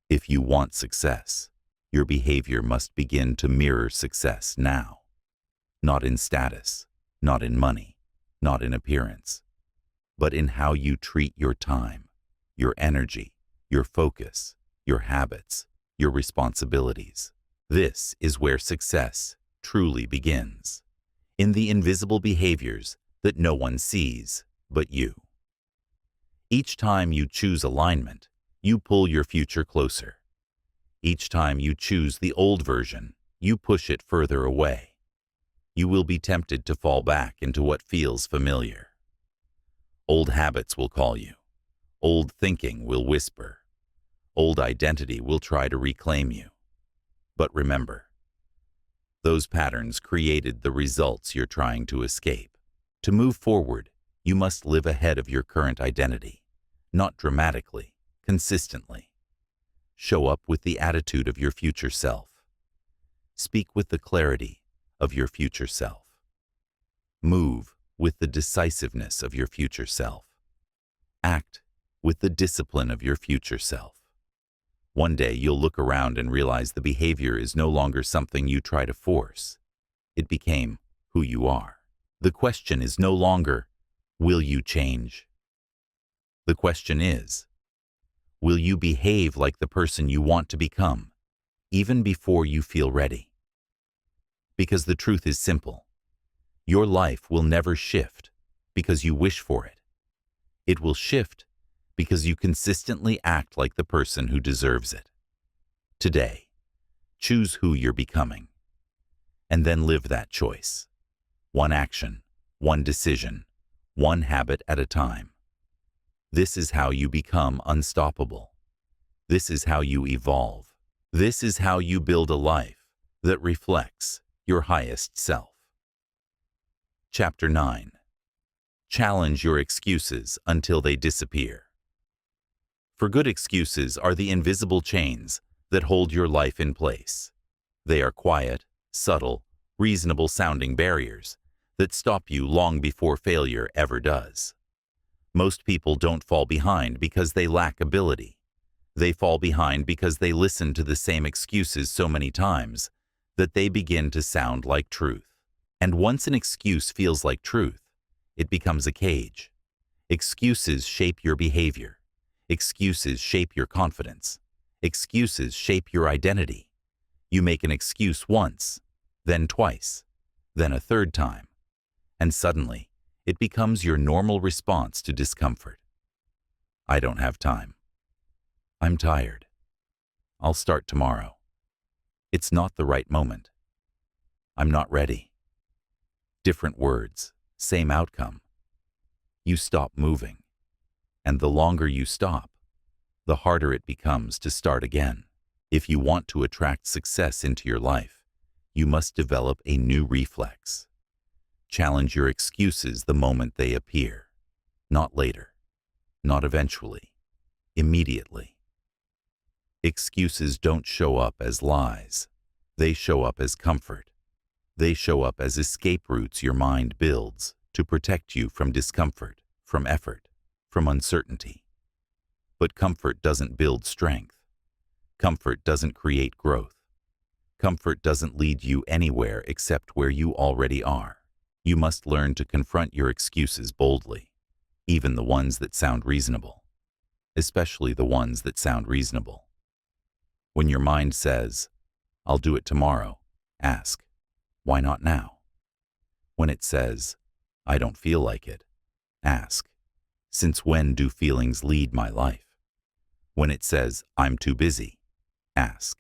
If you want success, your behavior must begin to mirror success now. Not in status, not in money, not in appearance, but in how you treat your time, your energy, your focus, your habits, your responsibilities. This is where success truly begins, in the invisible behaviors that no one sees but you. Each time you choose alignment, you pull your future closer. Each time you choose the old version, you push it further away. You will be tempted to fall back into what feels familiar. Old habits will call you. Old thinking will whisper. Old identity will try to reclaim you. But remember, those patterns created the results you're trying to escape. To move forward, you must live ahead of your current identity, not dramatically, consistently. Show up with the attitude of your future self. Speak with the clarity of your future self. Move with the decisiveness of your future self. Act with the discipline of your future self. One day you'll look around and realize the behavior is no longer something you try to force. It became who you are. The question is no longer, will you change? The question is, will you behave like the person you want to become, even before you feel ready? Because the truth is simple. Your life will never shift because you wish for it. It will shift because you consistently act like the person who deserves it. Today, choose who you're becoming, and then live that choice. One action, one decision, one habit at a time. This is how you become unstoppable. This is how you evolve. This is how you build a life that reflects your highest self. Chapter 9. Challenge your excuses until they disappear. For good excuses are the invisible chains that hold your life in place. They are quiet, subtle, reasonable-sounding barriers that stop you long before failure ever does. Most people don't fall behind because they lack ability. They fall behind because they listen to the same excuses so many times that they begin to sound like truth. And once an excuse feels like truth, it becomes a cage. Excuses shape your behavior. Excuses shape your confidence. Excuses shape your identity. You make an excuse once, then twice, then a third time, and suddenly it becomes your normal response to discomfort. I don't have time. I'm tired. I'll start tomorrow. It's not the right moment. I'm not ready. Different words, same outcome. You stop moving. And the longer you stop, the harder it becomes to start again. If you want to attract success into your life, you must develop a new reflex. Challenge your excuses the moment they appear. Not later. Not eventually. Immediately. Excuses don't show up as lies. They show up as comfort. They show up as escape routes your mind builds to protect you from discomfort, from effort, from uncertainty. But comfort doesn't build strength. Comfort doesn't create growth. Comfort doesn't lead you anywhere except where you already are. You must learn to confront your excuses boldly, even the ones that sound reasonable, especially the ones that sound reasonable. When your mind says, I'll do it tomorrow, ask, why not now? When it says, I don't feel like it, ask, since when do feelings lead my life? When it says, I'm too busy, ask,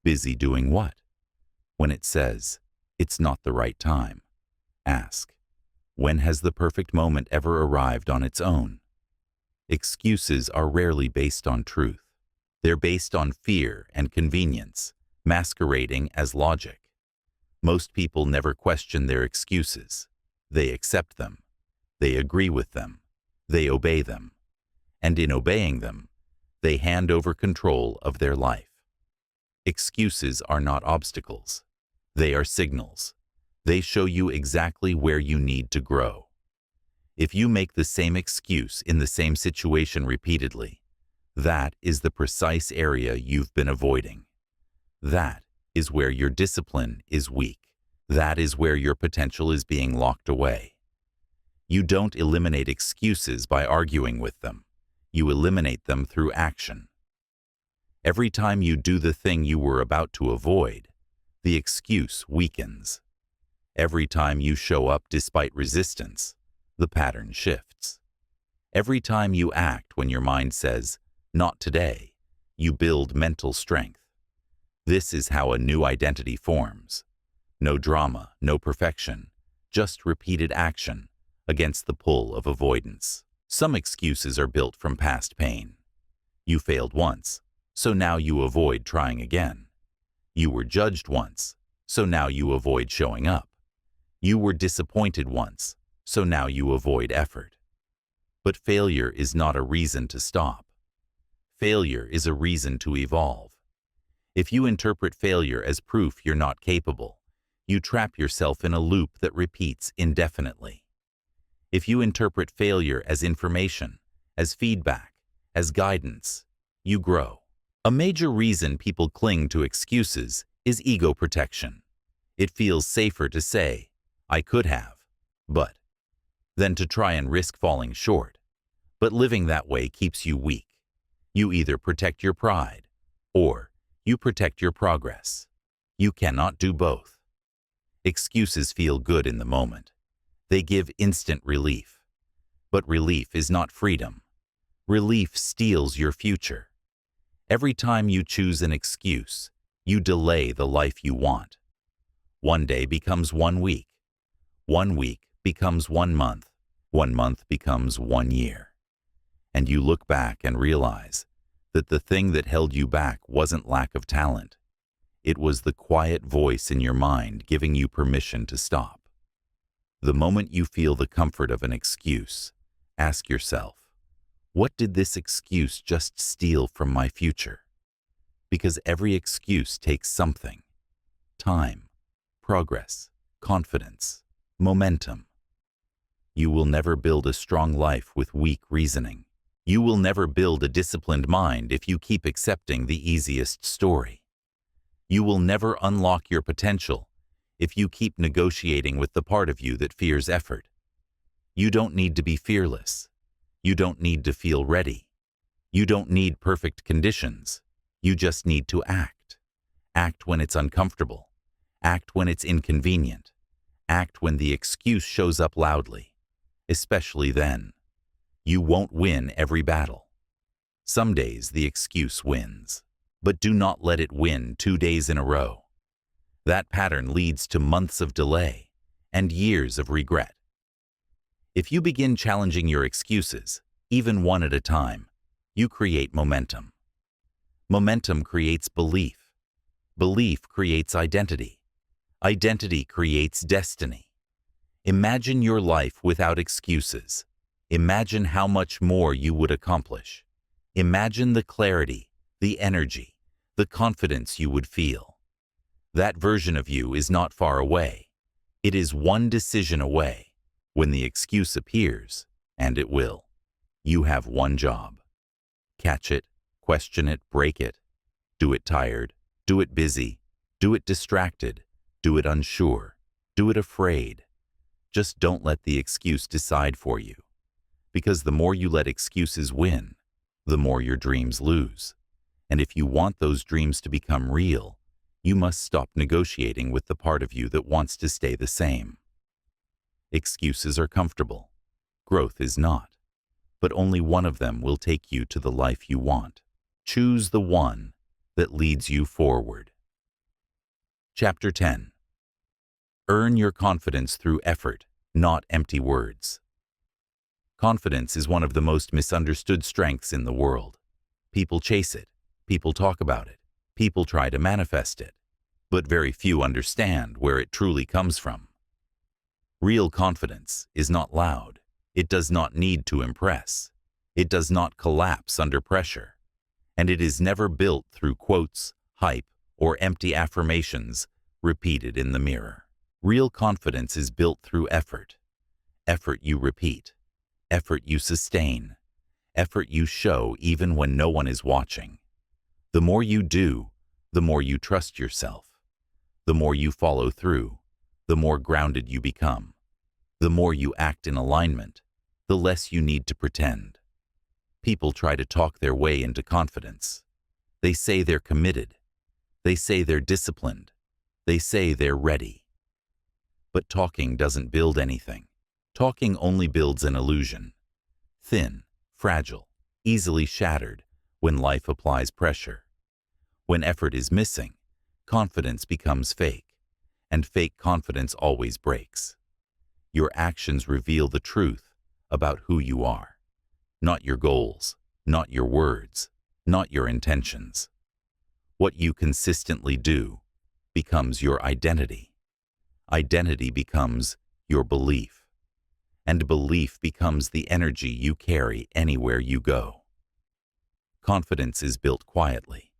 busy doing what? When it says, it's not the right time, ask, when has the perfect moment ever arrived on its own? Excuses are rarely based on truth. They're based on fear and convenience, masquerading as logic. Most people never question their excuses. They accept them. They agree with them. They obey them. And in obeying them, they hand over control of their life. Excuses are not obstacles. They are signals. They show you exactly where you need to grow. If you make the same excuse in the same situation repeatedly, that is the precise area you've been avoiding. That is where your discipline is weak. That is where your potential is being locked away. You don't eliminate excuses by arguing with them. You eliminate them through action. Every time you do the thing you were about to avoid, the excuse weakens. Every time you show up despite resistance, the pattern shifts. Every time you act when your mind says, "Not today," you build mental strength. This is how a new identity forms. No drama, no perfection, just repeated action against the pull of avoidance. Some excuses are built from past pain. You failed once, so now you avoid trying again. You were judged once, so now you avoid showing up. You were disappointed once, so now you avoid effort. But failure is not a reason to stop. Failure is a reason to evolve. If you interpret failure as proof you're not capable, you trap yourself in a loop that repeats indefinitely. If you interpret failure as information, as feedback, as guidance, you grow. A major reason people cling to excuses is ego protection. It feels safer to say, "I could have, but," than to try and risk falling short. But living that way keeps you weak. You either protect your pride, or you protect your progress. You cannot do both. Excuses feel good in the moment. They give instant relief. But relief is not freedom. Relief steals your future. Every time you choose an excuse, you delay the life you want. One day becomes 1 week. 1 week becomes 1 month. 1 month becomes 1 year. And you look back and realize that the thing that held you back wasn't lack of talent. It was the quiet voice in your mind giving you permission to stop. The moment you feel the comfort of an excuse, ask yourself, what did this excuse just steal from my future? Because every excuse takes something: time, progress, confidence, momentum. You will never build a strong life with weak reasoning. You will never build a disciplined mind if you keep accepting the easiest story. You will never unlock your potential if you keep negotiating with the part of you that fears effort. You don't need to be fearless. You don't need to feel ready. You don't need perfect conditions. You just need to act. Act when it's uncomfortable. Act when it's inconvenient. Act when the excuse shows up loudly. Especially then. You won't win every battle. Some days the excuse wins, but do not let it win 2 days in a row. That pattern leads to months of delay and years of regret. If you begin challenging your excuses, even one at a time, you create momentum. Momentum creates belief. Belief creates identity. Identity creates destiny. Imagine your life without excuses. Imagine how much more you would accomplish. Imagine the clarity, the energy, the confidence you would feel. That version of you is not far away. It is one decision away. When the excuse appears, and it will, you have one job. Catch it, question it, break it. Do it tired, do it busy, do it distracted, do it unsure, do it afraid. Just don't let the excuse decide for you. Because the more you let excuses win, the more your dreams lose. And if you want those dreams to become real, you must stop negotiating with the part of you that wants to stay the same. Excuses are comfortable. Growth is not. But only one of them will take you to the life you want. Choose the one that leads you forward. Chapter 10. Earn your confidence through effort, not empty words. Confidence is one of the most misunderstood strengths in the world. People chase it. People talk about it. People try to manifest it. But very few understand where it truly comes from. Real confidence is not loud. It does not need to impress. It does not collapse under pressure. And it is never built through quotes, hype, or empty affirmations repeated in the mirror. Real confidence is built through effort. Effort you repeat. Effort you sustain. Effort you show even when no one is watching. The more you do, the more you trust yourself. The more you follow through, the more grounded you become. The more you act in alignment, the less you need to pretend. People try to talk their way into confidence. They say they're committed. They say they're disciplined. They say they're ready. But talking doesn't build anything. Talking only builds an illusion. Thin, fragile, easily shattered when life applies pressure. When effort is missing, confidence becomes fake, and fake confidence always breaks. Your actions reveal the truth about who you are, not your goals, not your words, not your intentions. What you consistently do becomes your identity. Identity becomes your belief, and belief becomes the energy you carry anywhere you go. Confidence is built quietly,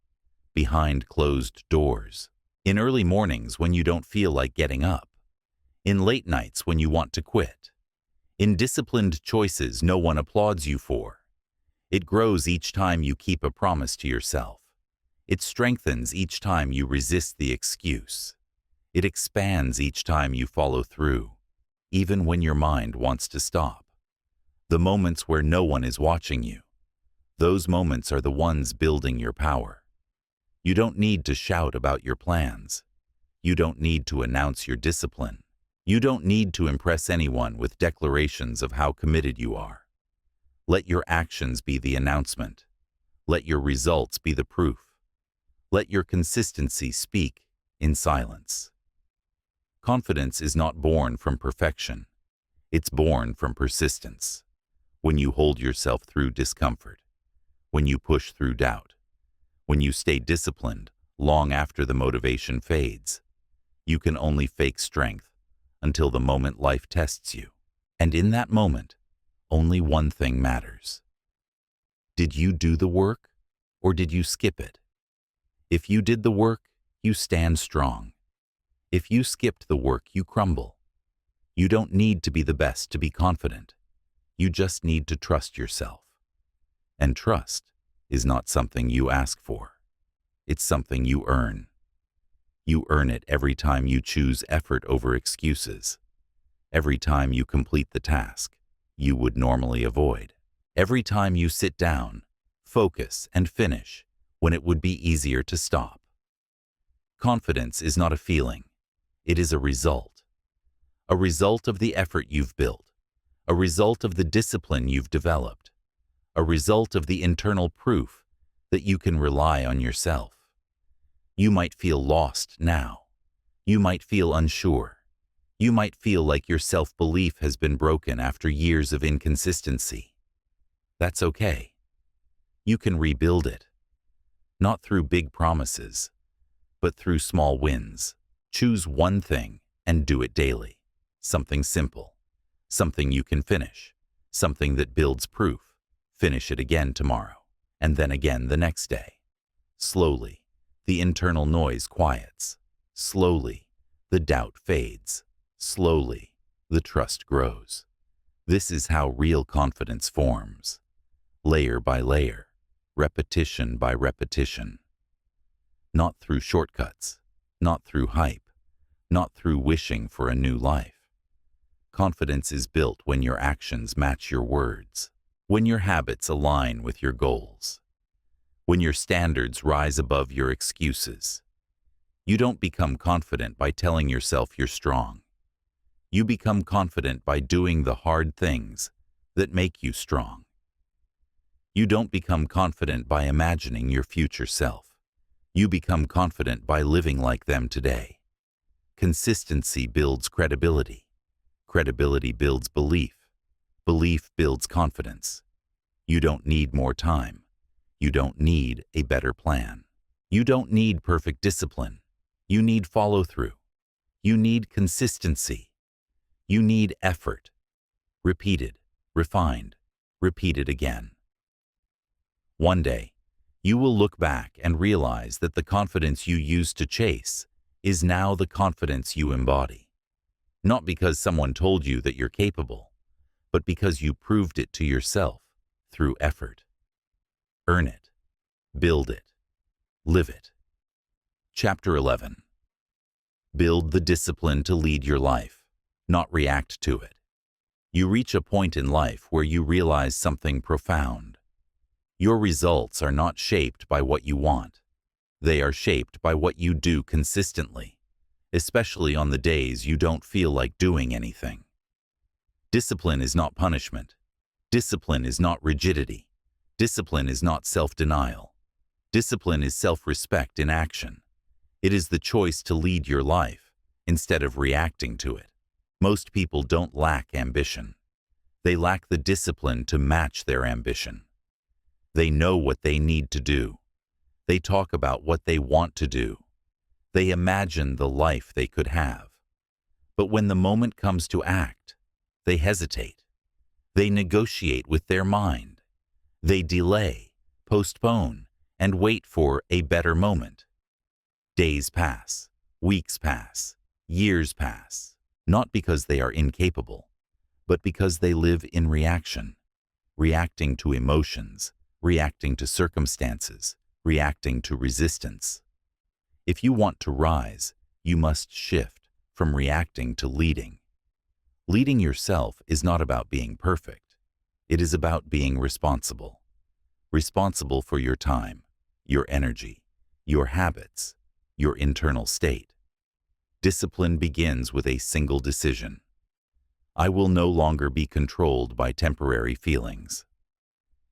behind closed doors, in early mornings when you don't feel like getting up, in late nights when you want to quit, in disciplined choices no one applauds you for. It grows each time you keep a promise to yourself. It strengthens each time you resist the excuse. It expands each time you follow through, even when your mind wants to stop. The moments where no one is watching you, those moments are the ones building your power. You don't need to shout about your plans. You don't need to announce your discipline. You don't need to impress anyone with declarations of how committed you are. Let your actions be the announcement. Let your results be the proof. Let your consistency speak in silence. Confidence is not born from perfection. It's born from persistence. When you hold yourself through discomfort, when you push through doubt, when you stay disciplined long after the motivation fades, you can only fake strength until the moment life tests you. And in that moment, only one thing matters. Did you do the work, or did you skip it? If you did the work, you stand strong. If you skipped the work, you crumble. You don't need to be the best to be confident. You just need to trust yourself. And trust is not something you ask for. It's something you earn. You earn it every time you choose effort over excuses. Every time you complete the task you would normally avoid. Every time you sit down, focus, and finish when it would be easier to stop. Confidence is not a feeling. It is a result. A result of the effort you've built. A result of the discipline you've developed. A result of the internal proof that you can rely on yourself. You might feel lost now. You might feel unsure. You might feel like your self-belief has been broken after years of inconsistency. That's okay. You can rebuild it. Not through big promises, but through small wins. Choose one thing and do it daily. Something simple. Something you can finish. Something that builds proof. Finish it again tomorrow, and then again the next day. Slowly, the internal noise quiets. Slowly, the doubt fades. Slowly, the trust grows. This is how real confidence forms. Layer by layer, repetition by repetition. Not through shortcuts, not through hype, not through wishing for a new life. Confidence is built when your actions match your words, when your habits align with your goals, when your standards rise above your excuses. You don't become confident by telling yourself you're strong. You become confident by doing the hard things that make you strong. You don't become confident by imagining your future self. You become confident by living like them today. Consistency builds credibility. Credibility builds belief. Belief builds confidence. You don't need more time. You don't need a better plan. You don't need perfect discipline. You need follow-through. You need consistency. You need effort. Repeated, refined, repeated again. One day, you will look back and realize that the confidence you used to chase is now the confidence you embody. Not because someone told you that you're capable, but because you proved it to yourself through effort. Earn it. Build it. Live it. Chapter 11. Build the discipline to lead your life, not react to it. You reach a point in life where you realize something profound. Your results are not shaped by what you want. They are shaped by what you do consistently, especially on the days you don't feel like doing anything. Discipline is not punishment. Discipline is not rigidity. Discipline is not self-denial. Discipline is self-respect in action. It is the choice to lead your life instead of reacting to it. Most people don't lack ambition. They lack the discipline to match their ambition. They know what they need to do. They talk about what they want to do. They imagine the life they could have. But when the moment comes to act, they hesitate. They negotiate with their mind. They delay, postpone, and wait for a better moment. Days pass, weeks pass, years pass, not because they are incapable, but because they live in reaction, reacting to emotions, reacting to circumstances, reacting to resistance. If you want to rise, you must shift from reacting to leading. Leading yourself is not about being perfect. It is about being responsible. Responsible for your time, your energy, your habits, your internal state. Discipline begins with a single decision. I will no longer be controlled by temporary feelings.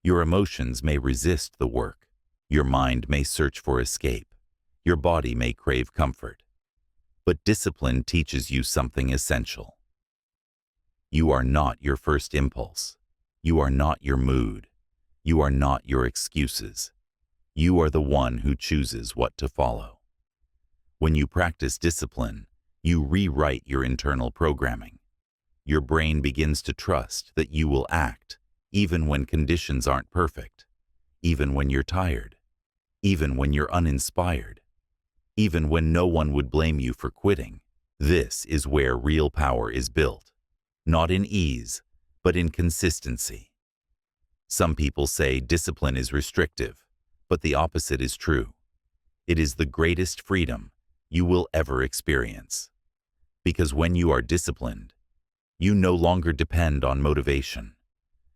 Your emotions may resist the work. Your mind may search for escape. Your body may crave comfort. But discipline teaches you something essential. You are not your first impulse. You are not your mood. You are not your excuses. You are the one who chooses what to follow. When you practice discipline, you rewrite your internal programming. Your brain begins to trust that you will act, even when conditions aren't perfect, even when you're tired, even when you're uninspired, even when no one would blame you for quitting. This is where real power is built, not in ease, but in consistency. Some people say discipline is restrictive, but the opposite is true. It is the greatest freedom you will ever experience. Because when you are disciplined, you no longer depend on motivation.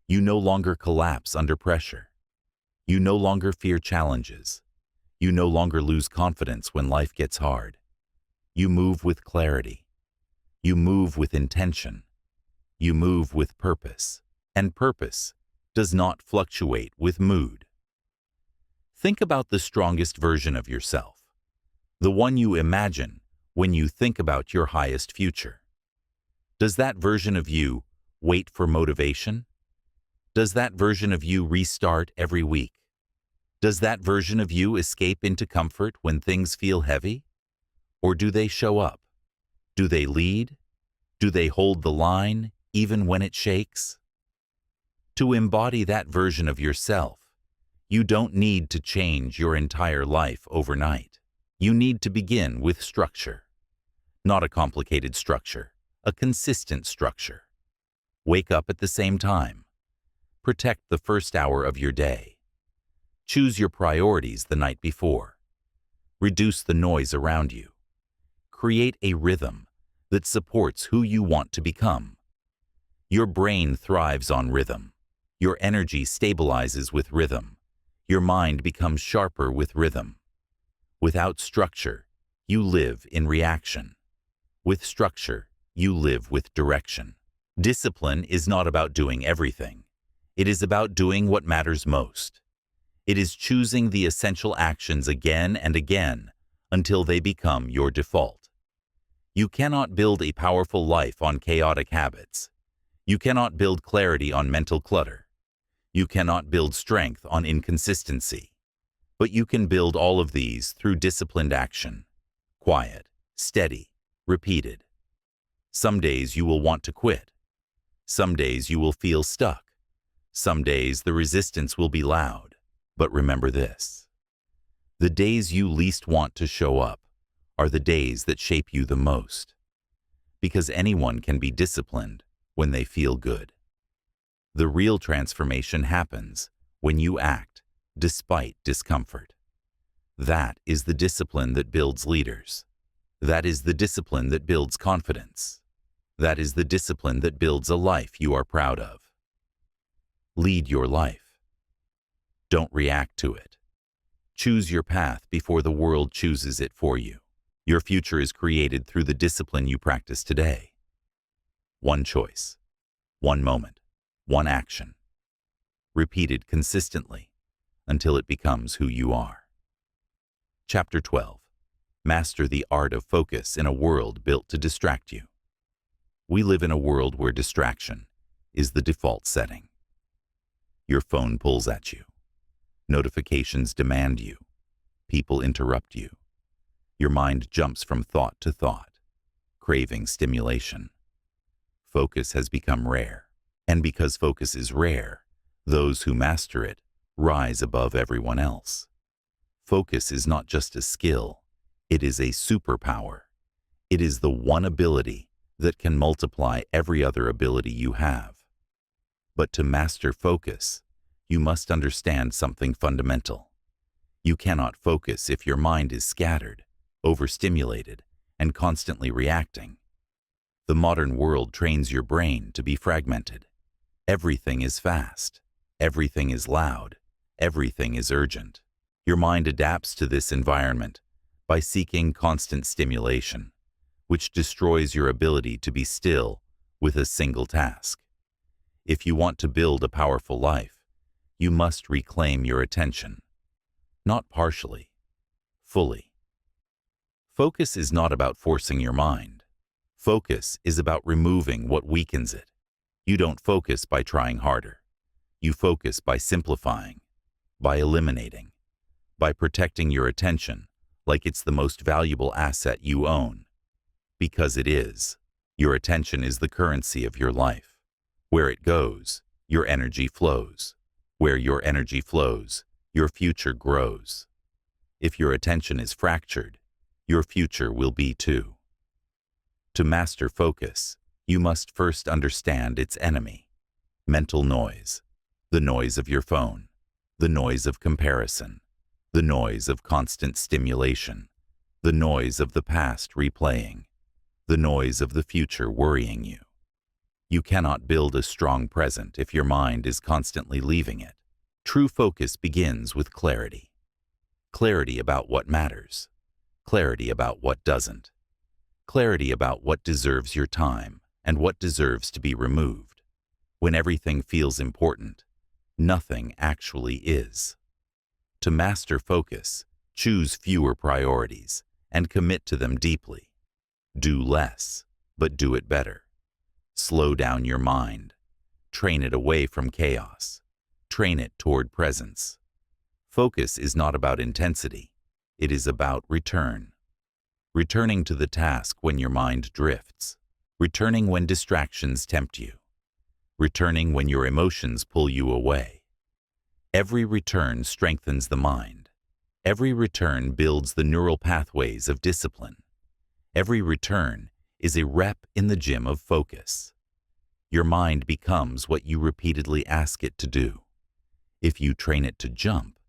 You no longer collapse under pressure. You no longer fear challenges. You no longer lose confidence when life gets hard. You move with clarity. You move with intention. You move with purpose. And purpose does not fluctuate with mood. Think about the strongest version of yourself, the one you imagine when you think about your highest future. Does that version of you wait for motivation? Does that version of you restart every week? Does that version of you escape into comfort when things feel heavy? Or do they show up? Do they lead? Do they hold the line even when it shakes? To embody that version of yourself, you don't need to change your entire life overnight. You need to begin with structure. Not a complicated structure, a consistent structure. Wake up at the same time. Protect the first hour of your day. Choose your priorities the night before. Reduce the noise around you. Create a rhythm that supports who you want to become. Your brain thrives on rhythm. Your energy stabilizes with rhythm. Your mind becomes sharper with rhythm. Without structure, you live in reaction. With structure, you live with direction. Discipline is not about doing everything. It is about doing what matters most. It is choosing the essential actions again and again until they become your default. You cannot build a powerful life on chaotic habits. You cannot build clarity on mental clutter. You cannot build strength on inconsistency. But you can build all of these through disciplined action. Quiet, steady, repeated. Some days you will want to quit. Some days you will feel stuck. Some days the resistance will be loud. But remember this: the days you least want to show up are the days that shape you the most. Because anyone can be disciplined when they feel good. The real transformation happens when you act despite discomfort. That is the discipline that builds leaders. That is the discipline that builds confidence. That is the discipline that builds a life you are proud of. Lead your life. Don't react to it. Choose your path before the world chooses it for you. Your future is created through the discipline you practice today. One choice, one moment, one action. Repeated consistently until it becomes who you are. Chapter 12. Master the art of focus in a world built to distract you. We live in a world where distraction is the default setting. Your phone pulls at you. Notifications demand you. People interrupt you. Your mind jumps from thought to thought, craving stimulation. Focus has become rare, and because focus is rare, those who master it rise above everyone else. Focus is not just a skill, it is a superpower. It is the one ability that can multiply every other ability you have. But to master focus, you must understand something fundamental. You cannot focus if your mind is scattered, overstimulated, and constantly reacting. The modern world trains your brain to be fragmented. Everything is fast. Everything is loud. Everything is urgent. Your mind adapts to this environment by seeking constant stimulation, which destroys your ability to be still with a single task. If you want to build a powerful life, you must reclaim your attention. Not partially, fully. Focus is not about forcing your mind. Focus is about removing what weakens it. You don't focus by trying harder. You focus by simplifying, by eliminating, by protecting your attention like it's the most valuable asset you own. Because it is. Your attention is the currency of your life. Where it goes, your energy flows. Where your energy flows, your future grows. If your attention is fractured, your future will be too. To master focus, you must first understand its enemy: mental noise, the noise of your phone, the noise of comparison, the noise of constant stimulation, the noise of the past replaying, the noise of the future worrying you. You cannot build a strong present if your mind is constantly leaving it. True focus begins with clarity. Clarity about what matters. Clarity about what doesn't. Clarity about what deserves your time and what deserves to be removed. When everything feels important, nothing actually is. To master focus, choose fewer priorities and commit to them deeply. Do less, but do it better. Slow down your mind. Train it away from chaos. Train it toward presence. Focus is not about intensity. It is about return. Returning to the task when your mind drifts. Returning when distractions tempt you. Returning when your emotions pull you away. Every return strengthens the mind. Every return builds the neural pathways of discipline. Every return is a rep in the gym of focus. Your mind becomes what you repeatedly ask it to do. If you train it to jump,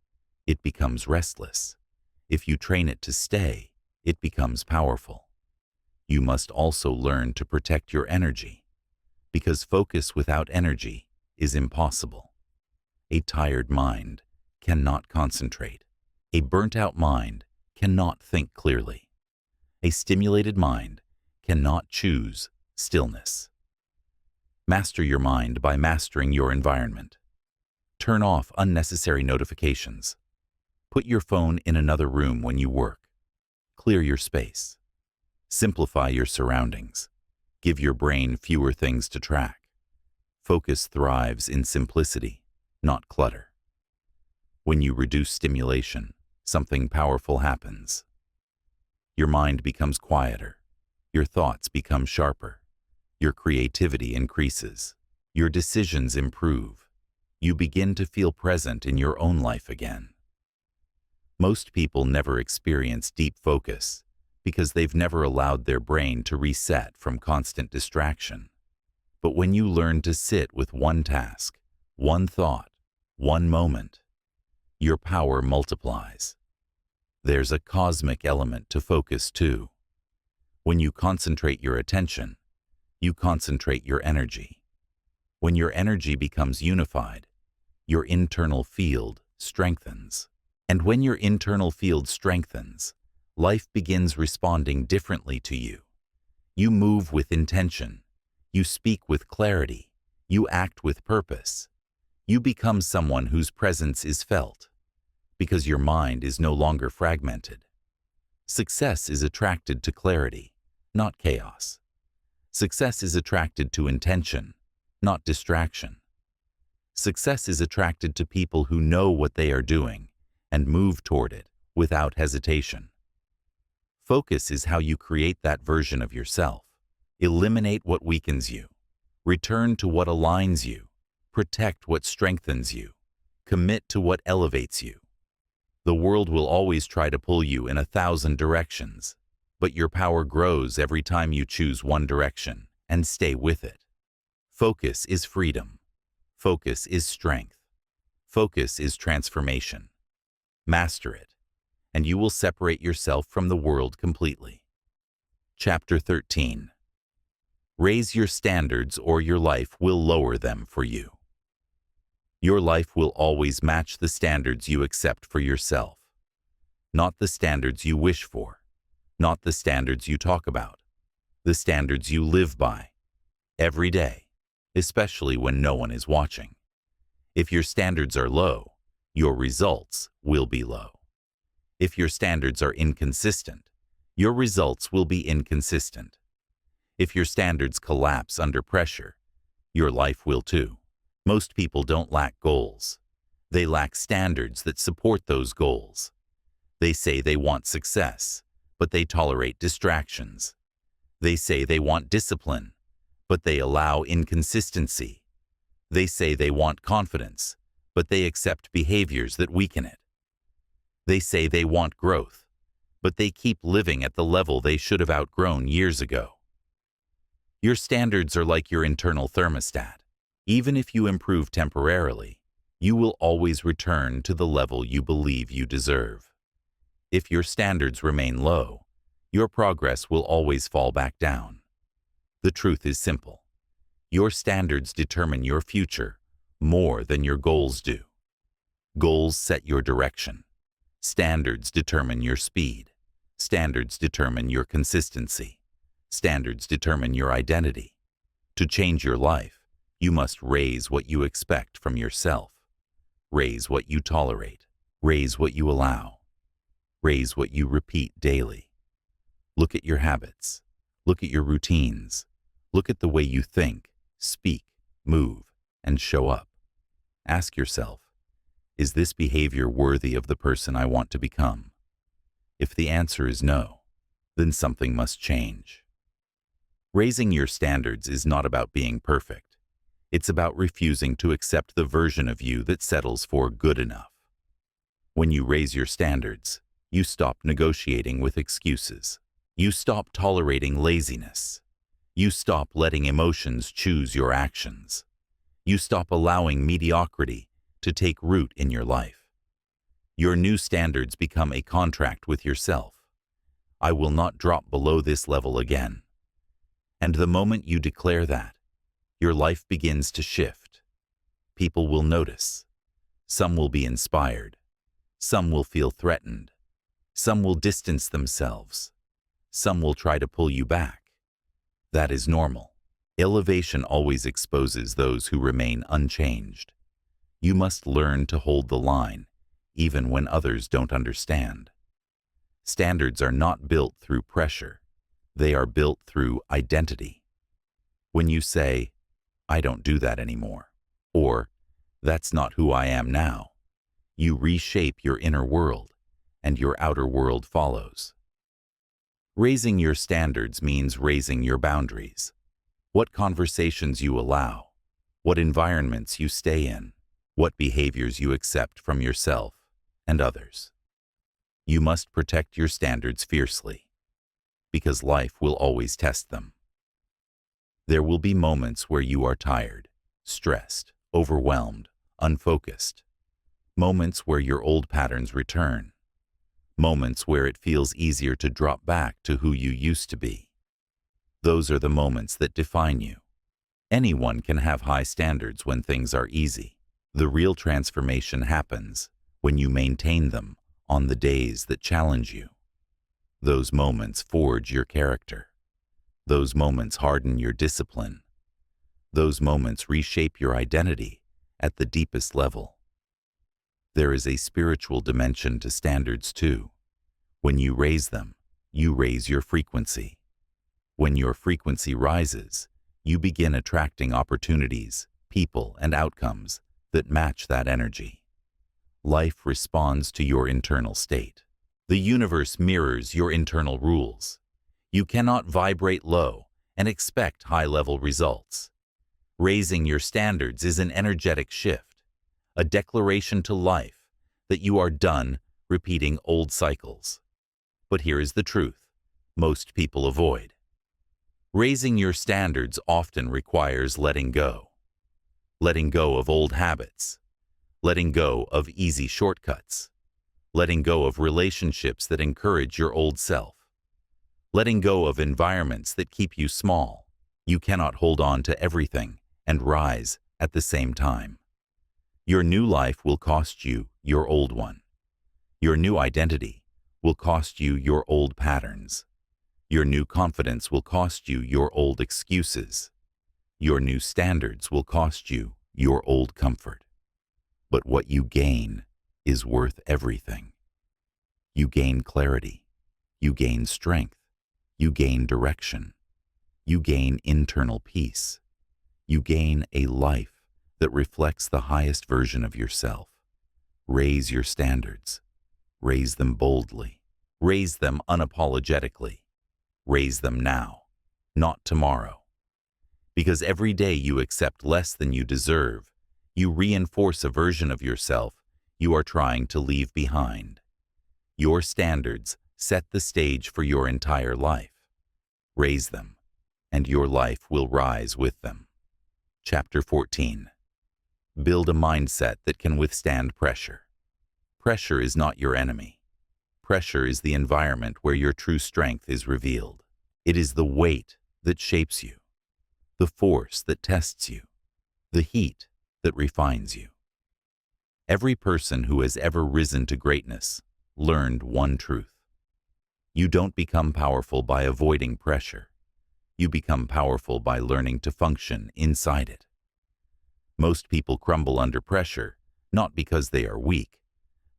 it becomes restless. If you train it to stay, it becomes powerful. You must also learn to protect your energy, because focus without energy is impossible. A tired mind cannot concentrate. A burnt-out mind cannot think clearly. A stimulated mind cannot choose stillness. Master your mind by mastering your environment. Turn off unnecessary notifications. Put your phone in another room when you work. Clear your space. Simplify your surroundings. Give your brain fewer things to track. Focus thrives in simplicity, not clutter. When you reduce stimulation, something powerful happens. Your mind becomes quieter. Your thoughts become sharper. Your creativity increases. Your decisions improve. You begin to feel present in your own life again. Most people never experience deep focus because they've never allowed their brain to reset from constant distraction. But when you learn to sit with one task, one thought, one moment, your power multiplies. There's a cosmic element to focus too. When you concentrate your attention, you concentrate your energy. When your energy becomes unified, your internal field strengthens. And when your internal field strengthens, life begins responding differently to you. You move with intention. You speak with clarity. You act with purpose. You become someone whose presence is felt, because your mind is no longer fragmented. Success is attracted to clarity, not chaos. Success is attracted to intention, not distraction. Success is attracted to people who know what they are doing and move toward it without hesitation. Focus is how you create that version of yourself. Eliminate what weakens you. Return to what aligns you. Protect what strengthens you. Commit to what elevates you. The world will always try to pull you in 1,000 directions, but your power grows every time you choose one direction and stay with it. Focus is freedom. Focus is strength. Focus is transformation. Master it, and you will separate yourself from the world completely. Chapter 13. Raise your standards or your life will lower them for you. Your life will always match the standards you accept for yourself, not the standards you wish for, not the standards you talk about, the standards you live by, every day, especially when no one is watching. If your standards are low, your results will be low. If your standards are inconsistent, your results will be inconsistent. If your standards collapse under pressure, your life will too. Most people don't lack goals. They lack standards that support those goals. They say they want success, but they tolerate distractions. They say they want discipline, but they allow inconsistency. They say they want confidence, but they accept behaviors that weaken it. They say they want growth, but they keep living at the level they should have outgrown years ago. Your standards are like your internal thermostat. Even if you improve temporarily, you will always return to the level you believe you deserve. If your standards remain low, your progress will always fall back down. The truth is simple. Your standards determine your future more than your goals do. Goals set your direction. Standards determine your speed. Standards determine your consistency. Standards determine your identity. To change your life, you must raise what you expect from yourself. Raise what you tolerate. Raise what you allow. Raise what you repeat daily. Look at your habits. Look at your routines. Look at the way you think, speak, move, and show up. Ask yourself, is this behavior worthy of the person I want to become? If the answer is no, then something must change. Raising your standards is not about being perfect. It's about refusing to accept the version of you that settles for good enough. When you raise your standards, you stop negotiating with excuses. You stop tolerating laziness. You stop letting emotions choose your actions. You stop allowing mediocrity to take root in your life. Your new standards become a contract with yourself. I will not drop below this level again. And the moment you declare that, your life begins to shift. People will notice. Some will be inspired. Some will feel threatened. Some will distance themselves. Some will try to pull you back. That is normal. Elevation always exposes those who remain unchanged. You must learn to hold the line, even when others don't understand. Standards are not built through pressure. They are built through identity. When you say, I don't do that anymore, or That's not who I am now. You reshape your inner world, and your outer world follows. Raising your standards means raising your boundaries. What conversations you allow, what environments you stay in, what behaviors you accept from yourself and others. You must protect your standards fiercely, because life will always test them. There will be moments where you are tired, stressed, overwhelmed, unfocused. Moments where your old patterns return. Moments where it feels easier to drop back to who you used to be. Those are the moments that define you. Anyone can have high standards when things are easy. The real transformation happens when you maintain them on the days that challenge you. Those moments forge your character. Those moments harden your discipline. Those moments reshape your identity at the deepest level. There is a spiritual dimension to standards too. When you raise them, you raise your frequency. When your frequency rises, you begin attracting opportunities, people, and outcomes that match that energy. Life responds to your internal state. The universe mirrors your internal rules. You cannot vibrate low and expect high-level results. Raising your standards is an energetic shift, a declaration to life that you are done repeating old cycles. But here is the truth most people avoid. Raising your standards often requires letting go. Letting go of old habits. Letting go of easy shortcuts. Letting go of relationships that encourage your old self. Letting go of environments that keep you small. You cannot hold on to everything and rise at the same time. Your new life will cost you your old one. Your new identity will cost you your old patterns. Your new confidence will cost you your old excuses. Your new standards will cost you your old comfort. But what you gain is worth everything. You gain clarity. You gain strength. You gain direction. You gain internal peace. You gain a life that reflects the highest version of yourself. Raise your standards. Raise them boldly. Raise them unapologetically. Raise them now, not tomorrow. Because every day you accept less than you deserve, you reinforce a version of yourself you are trying to leave behind. Your standards set the stage for your entire life. Raise them, and your life will rise with them. Chapter 14. Build a mindset that can withstand pressure. Pressure is not your enemy. Pressure is the environment where your true strength is revealed. It is the weight that shapes you, the force that tests you, the heat that refines you. Every person who has ever risen to greatness learned one truth. You don't become powerful by avoiding pressure. You become powerful by learning to function inside it. Most people crumble under pressure, not because they are weak,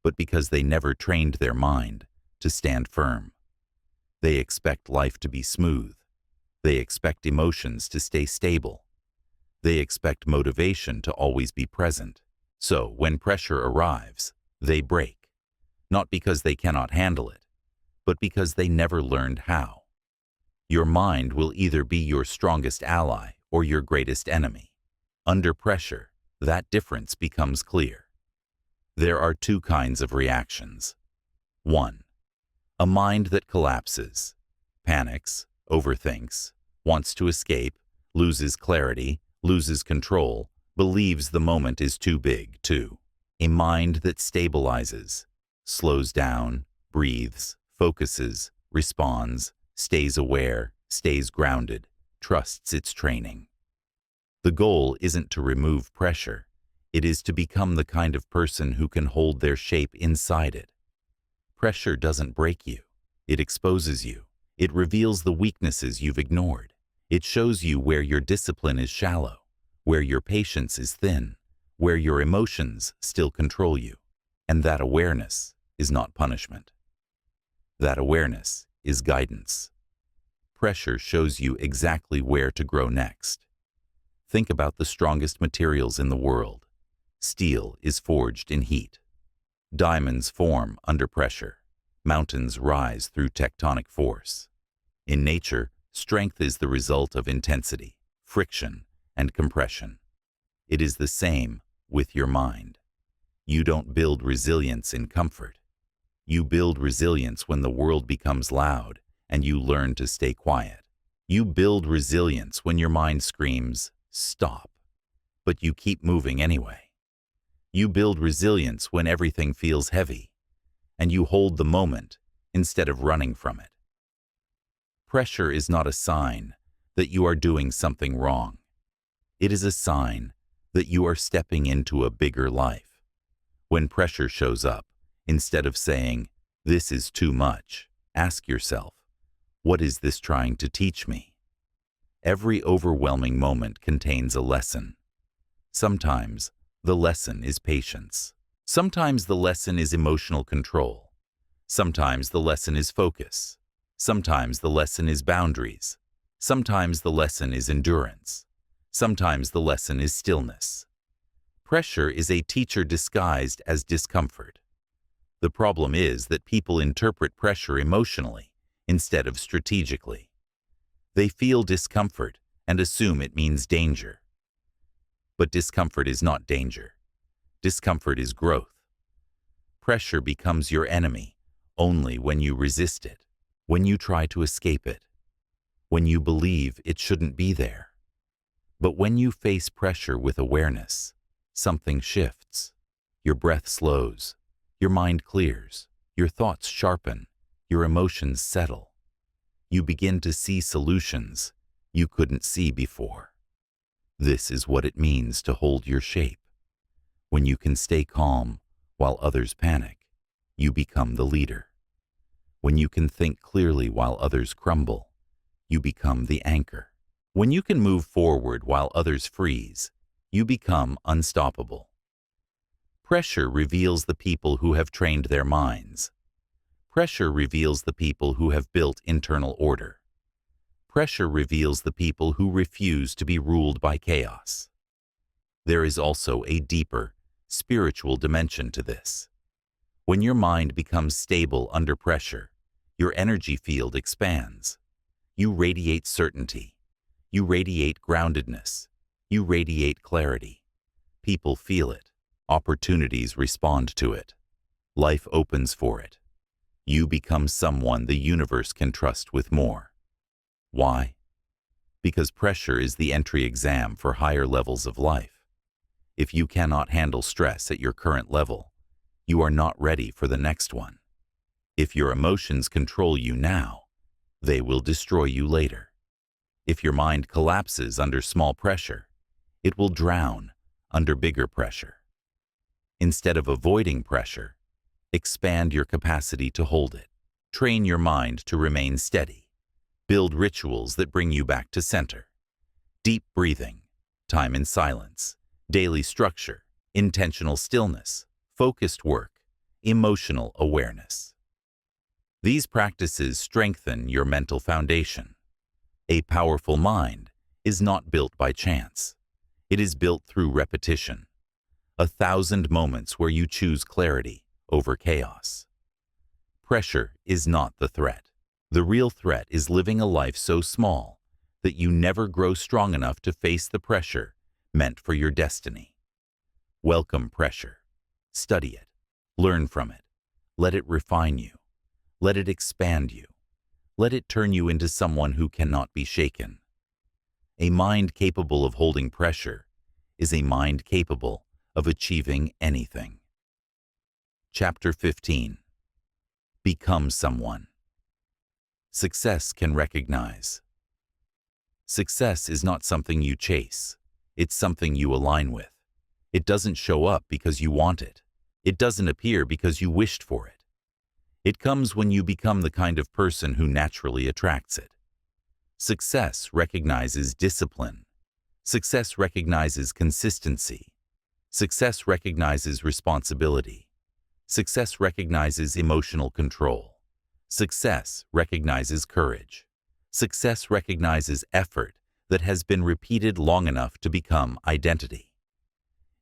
but because they never trained their mind to stand firm. They expect life to be smooth. They expect emotions to stay stable. They expect motivation to always be present. So, when pressure arrives, they break, not because they cannot handle it, but because they never learned how. Your mind will either be your strongest ally or your greatest enemy. Under pressure, that difference becomes clear. There are two kinds of reactions. 1. A mind that collapses, panics, overthinks, wants to escape, loses clarity, loses control, believes the moment is too big. 2. A mind that stabilizes, slows down, breathes, focuses, responds, stays aware, stays grounded, trusts its training. The goal isn't to remove pressure. It is to become the kind of person who can hold their shape inside it. Pressure doesn't break you. It exposes you. It reveals the weaknesses you've ignored. It shows you where your discipline is shallow, where your patience is thin, where your emotions still control you. And that awareness is not punishment. That awareness is guidance. Pressure shows you exactly where to grow next. Think about the strongest materials in the world. Steel is forged in heat. Diamonds form under pressure. Mountains rise through tectonic force. In nature, strength is the result of intensity, friction, and compression. It is the same with your mind. You don't build resilience in comfort. You build resilience when the world becomes loud and you learn to stay quiet. You build resilience when your mind screams, "Stop," but you keep moving anyway. You build resilience when everything feels heavy, and you hold the moment instead of running from it. Pressure is not a sign that you are doing something wrong. It is a sign that you are stepping into a bigger life. When pressure shows up, instead of saying, "This is too much," ask yourself, "What is this trying to teach me?" Every overwhelming moment contains a lesson. Sometimes the lesson is patience. Sometimes the lesson is emotional control. Sometimes the lesson is focus. Sometimes the lesson is boundaries. Sometimes the lesson is endurance. Sometimes the lesson is stillness. Pressure is a teacher disguised as discomfort. The problem is that people interpret pressure emotionally instead of strategically. They feel discomfort and assume it means danger. But discomfort is not danger. Discomfort is growth. Pressure becomes your enemy only when you resist it, when you try to escape it, when you believe it shouldn't be there. But when you face pressure with awareness, something shifts. Your breath slows, your mind clears, your thoughts sharpen, your emotions settle. You begin to see solutions you couldn't see before. This is what it means to hold your shape. When you can stay calm while others panic, you become the leader. When you can think clearly while others crumble, you become the anchor. When you can move forward while others freeze, you become unstoppable. Pressure reveals the people who have trained their minds. Pressure reveals the people who have built internal order. Pressure reveals the people who refuse to be ruled by chaos. There is also a deeper, spiritual dimension to this. When your mind becomes stable under pressure, your energy field expands. You radiate certainty. You radiate groundedness. You radiate clarity. People feel it. Opportunities respond to it. Life opens for it. You become someone the universe can trust with more. Why? Because pressure is the entry exam for higher levels of life. If you cannot handle stress at your current level, you are not ready for the next one. If your emotions control you now, they will destroy you later. If your mind collapses under small pressure, it will drown under bigger pressure. Instead of avoiding pressure, expand your capacity to hold it. Train your mind to remain steady. Build rituals that bring you back to center. Deep breathing, time in silence, daily structure, intentional stillness, focused work, emotional awareness. These practices strengthen your mental foundation. A powerful mind is not built by chance. It is built through repetition. 1,000 moments where you choose clarity over chaos. Pressure is not the threat. The real threat is living a life so small that you never grow strong enough to face the pressure meant for your destiny. Welcome pressure. Study it. Learn from it. Let it refine you. Let it expand you. Let it turn you into someone who cannot be shaken. A mind capable of holding pressure is a mind capable of achieving anything. Chapter 15. Become someone. Success can recognize. Success is not something you chase. It's something you align with. It doesn't show up because you want it. It doesn't appear because you wished for it. It comes when you become the kind of person who naturally attracts it. Success recognizes discipline. Success recognizes consistency. Success recognizes responsibility. Success recognizes emotional control. Success recognizes courage. Success recognizes effort that has been repeated long enough to become identity.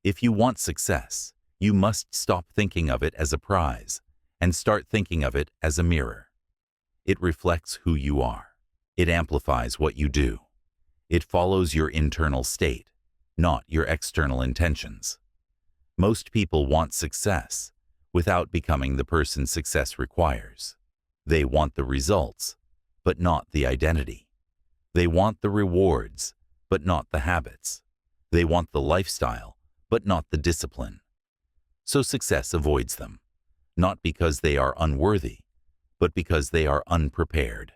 If you want success, you must stop thinking of it as a prize and start thinking of it as a mirror. It reflects who you are. It amplifies what you do. It follows your internal state, not your external intentions. Most people want success without becoming the person success requires. They want the results, but not the identity. They want the rewards, but not the habits. They want the lifestyle, but not the discipline. So success avoids them, not because they are unworthy, but because they are unprepared.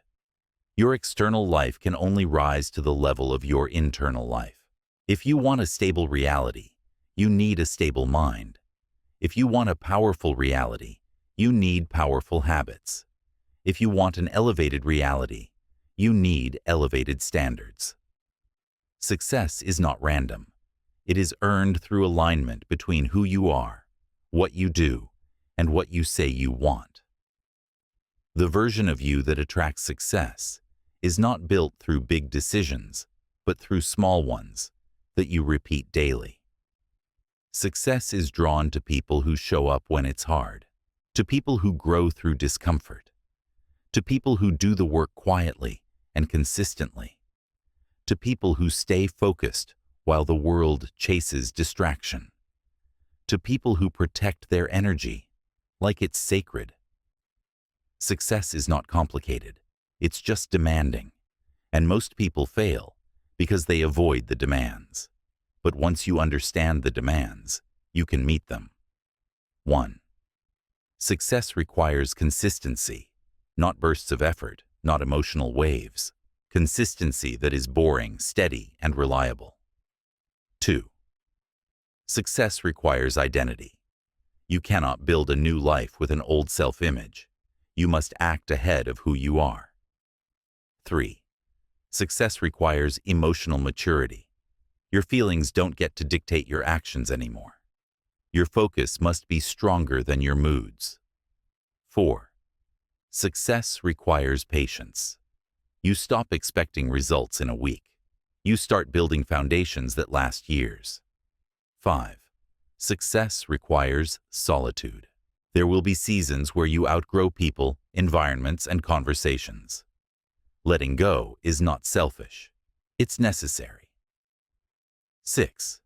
Your external life can only rise to the level of your internal life. If you want a stable reality, you need a stable mind. If you want a powerful reality, you need powerful habits. If you want an elevated reality, you need elevated standards. Success is not random. It is earned through alignment between who you are, what you do, and what you say you want. The version of you that attracts success is not built through big decisions, but through small ones that you repeat daily. Success is drawn to people who show up when it's hard, to people who grow through discomfort, to people who do the work quietly and consistently, to people who stay focused while the world chases distraction, to people who protect their energy like it's sacred. Success is not complicated, it's just demanding, and most people fail because they avoid the demands. But once you understand the demands, you can meet them. 1. Success requires consistency, not bursts of effort, not emotional waves. Consistency that is boring, steady, and reliable. 2. Success requires identity. You cannot build a new life with an old self-image. You must act ahead of who you are. 3. Success requires emotional maturity. Your feelings don't get to dictate your actions anymore. Your focus must be stronger than your moods. 4. Success requires patience. You stop expecting results in a week. You start building foundations that last years. 5. Success requires solitude. There will be seasons where you outgrow people, environments, and conversations. Letting go is not selfish. It's necessary. 6.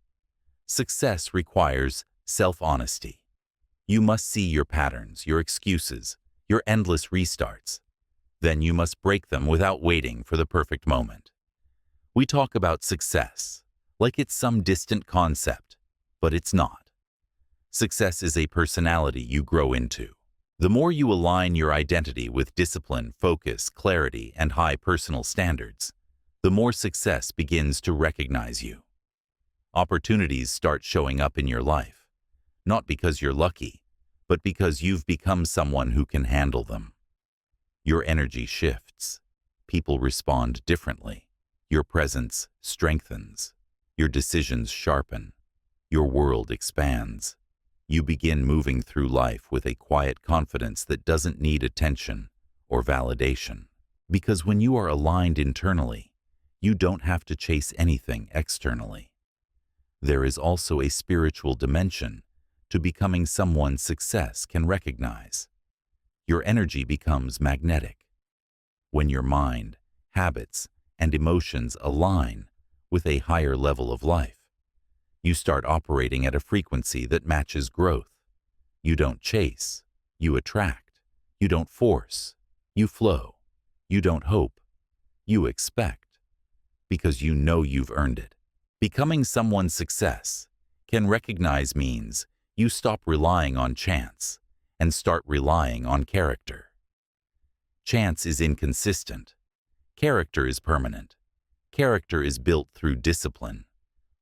Success requires self-honesty. You must see your patterns, your excuses, your endless restarts. Then you must break them without waiting for the perfect moment. We talk about success like it's some distant concept, but it's not. Success is a personality you grow into. The more you align your identity with discipline, focus, clarity, and high personal standards, the more success begins to recognize you. Opportunities start showing up in your life, not because you're lucky, but because you've become someone who can handle them. Your energy shifts. People respond differently. Your presence strengthens. Your decisions sharpen. Your world expands. You begin moving through life with a quiet confidence that doesn't need attention or validation. Because when you are aligned internally, you don't have to chase anything externally. There is also a spiritual dimension to becoming someone success can recognize. Your energy becomes magnetic. When your mind, habits, and emotions align with a higher level of life, you start operating at a frequency that matches growth. You don't chase, you attract. You don't force, you flow. You don't hope, you expect, because you know you've earned it. Becoming someone's success can recognize means you stop relying on chance and start relying on character. Chance is inconsistent. Character is permanent. Character is built through discipline,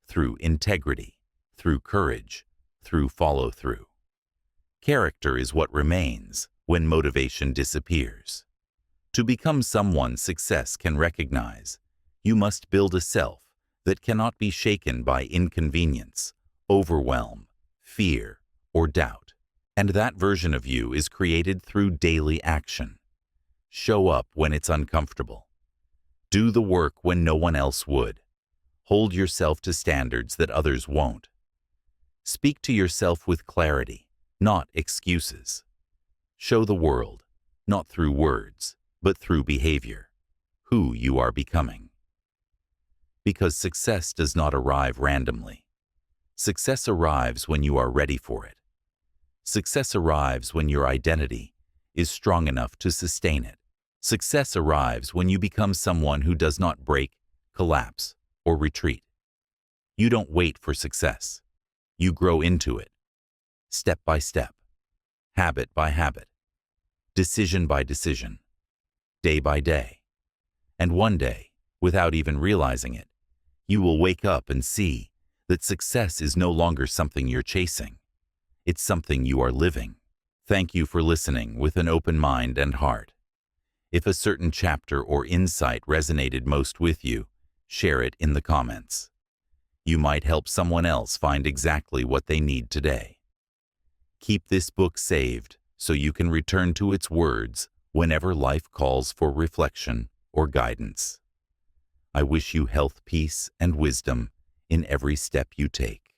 through integrity, through courage, through follow-through. Character is what remains when motivation disappears. To become someone success can recognize, you must build a self that cannot be shaken by inconvenience, overwhelm, fear, or doubt. And that version of you is created through daily action. Show up when it's uncomfortable. Do the work when no one else would. Hold yourself to standards that others won't. Speak to yourself with clarity, not excuses. Show the world, not through words, but through behavior, who you are becoming. Because success does not arrive randomly. Success arrives when you are ready for it. Success arrives when your identity is strong enough to sustain it. Success arrives when you become someone who does not break, collapse, or retreat. You don't wait for success. You grow into it, step by step, habit by habit, decision by decision, day by day. And one day, without even realizing it, you will wake up and see that success is no longer something you're chasing. It's something you are living. Thank you for listening with an open mind and heart. If a certain chapter or insight resonated most with you, share it in the comments. You might help someone else find exactly what they need today. Keep this book saved so you can return to its words whenever life calls for reflection or guidance. I wish you health, peace, and wisdom in every step you take.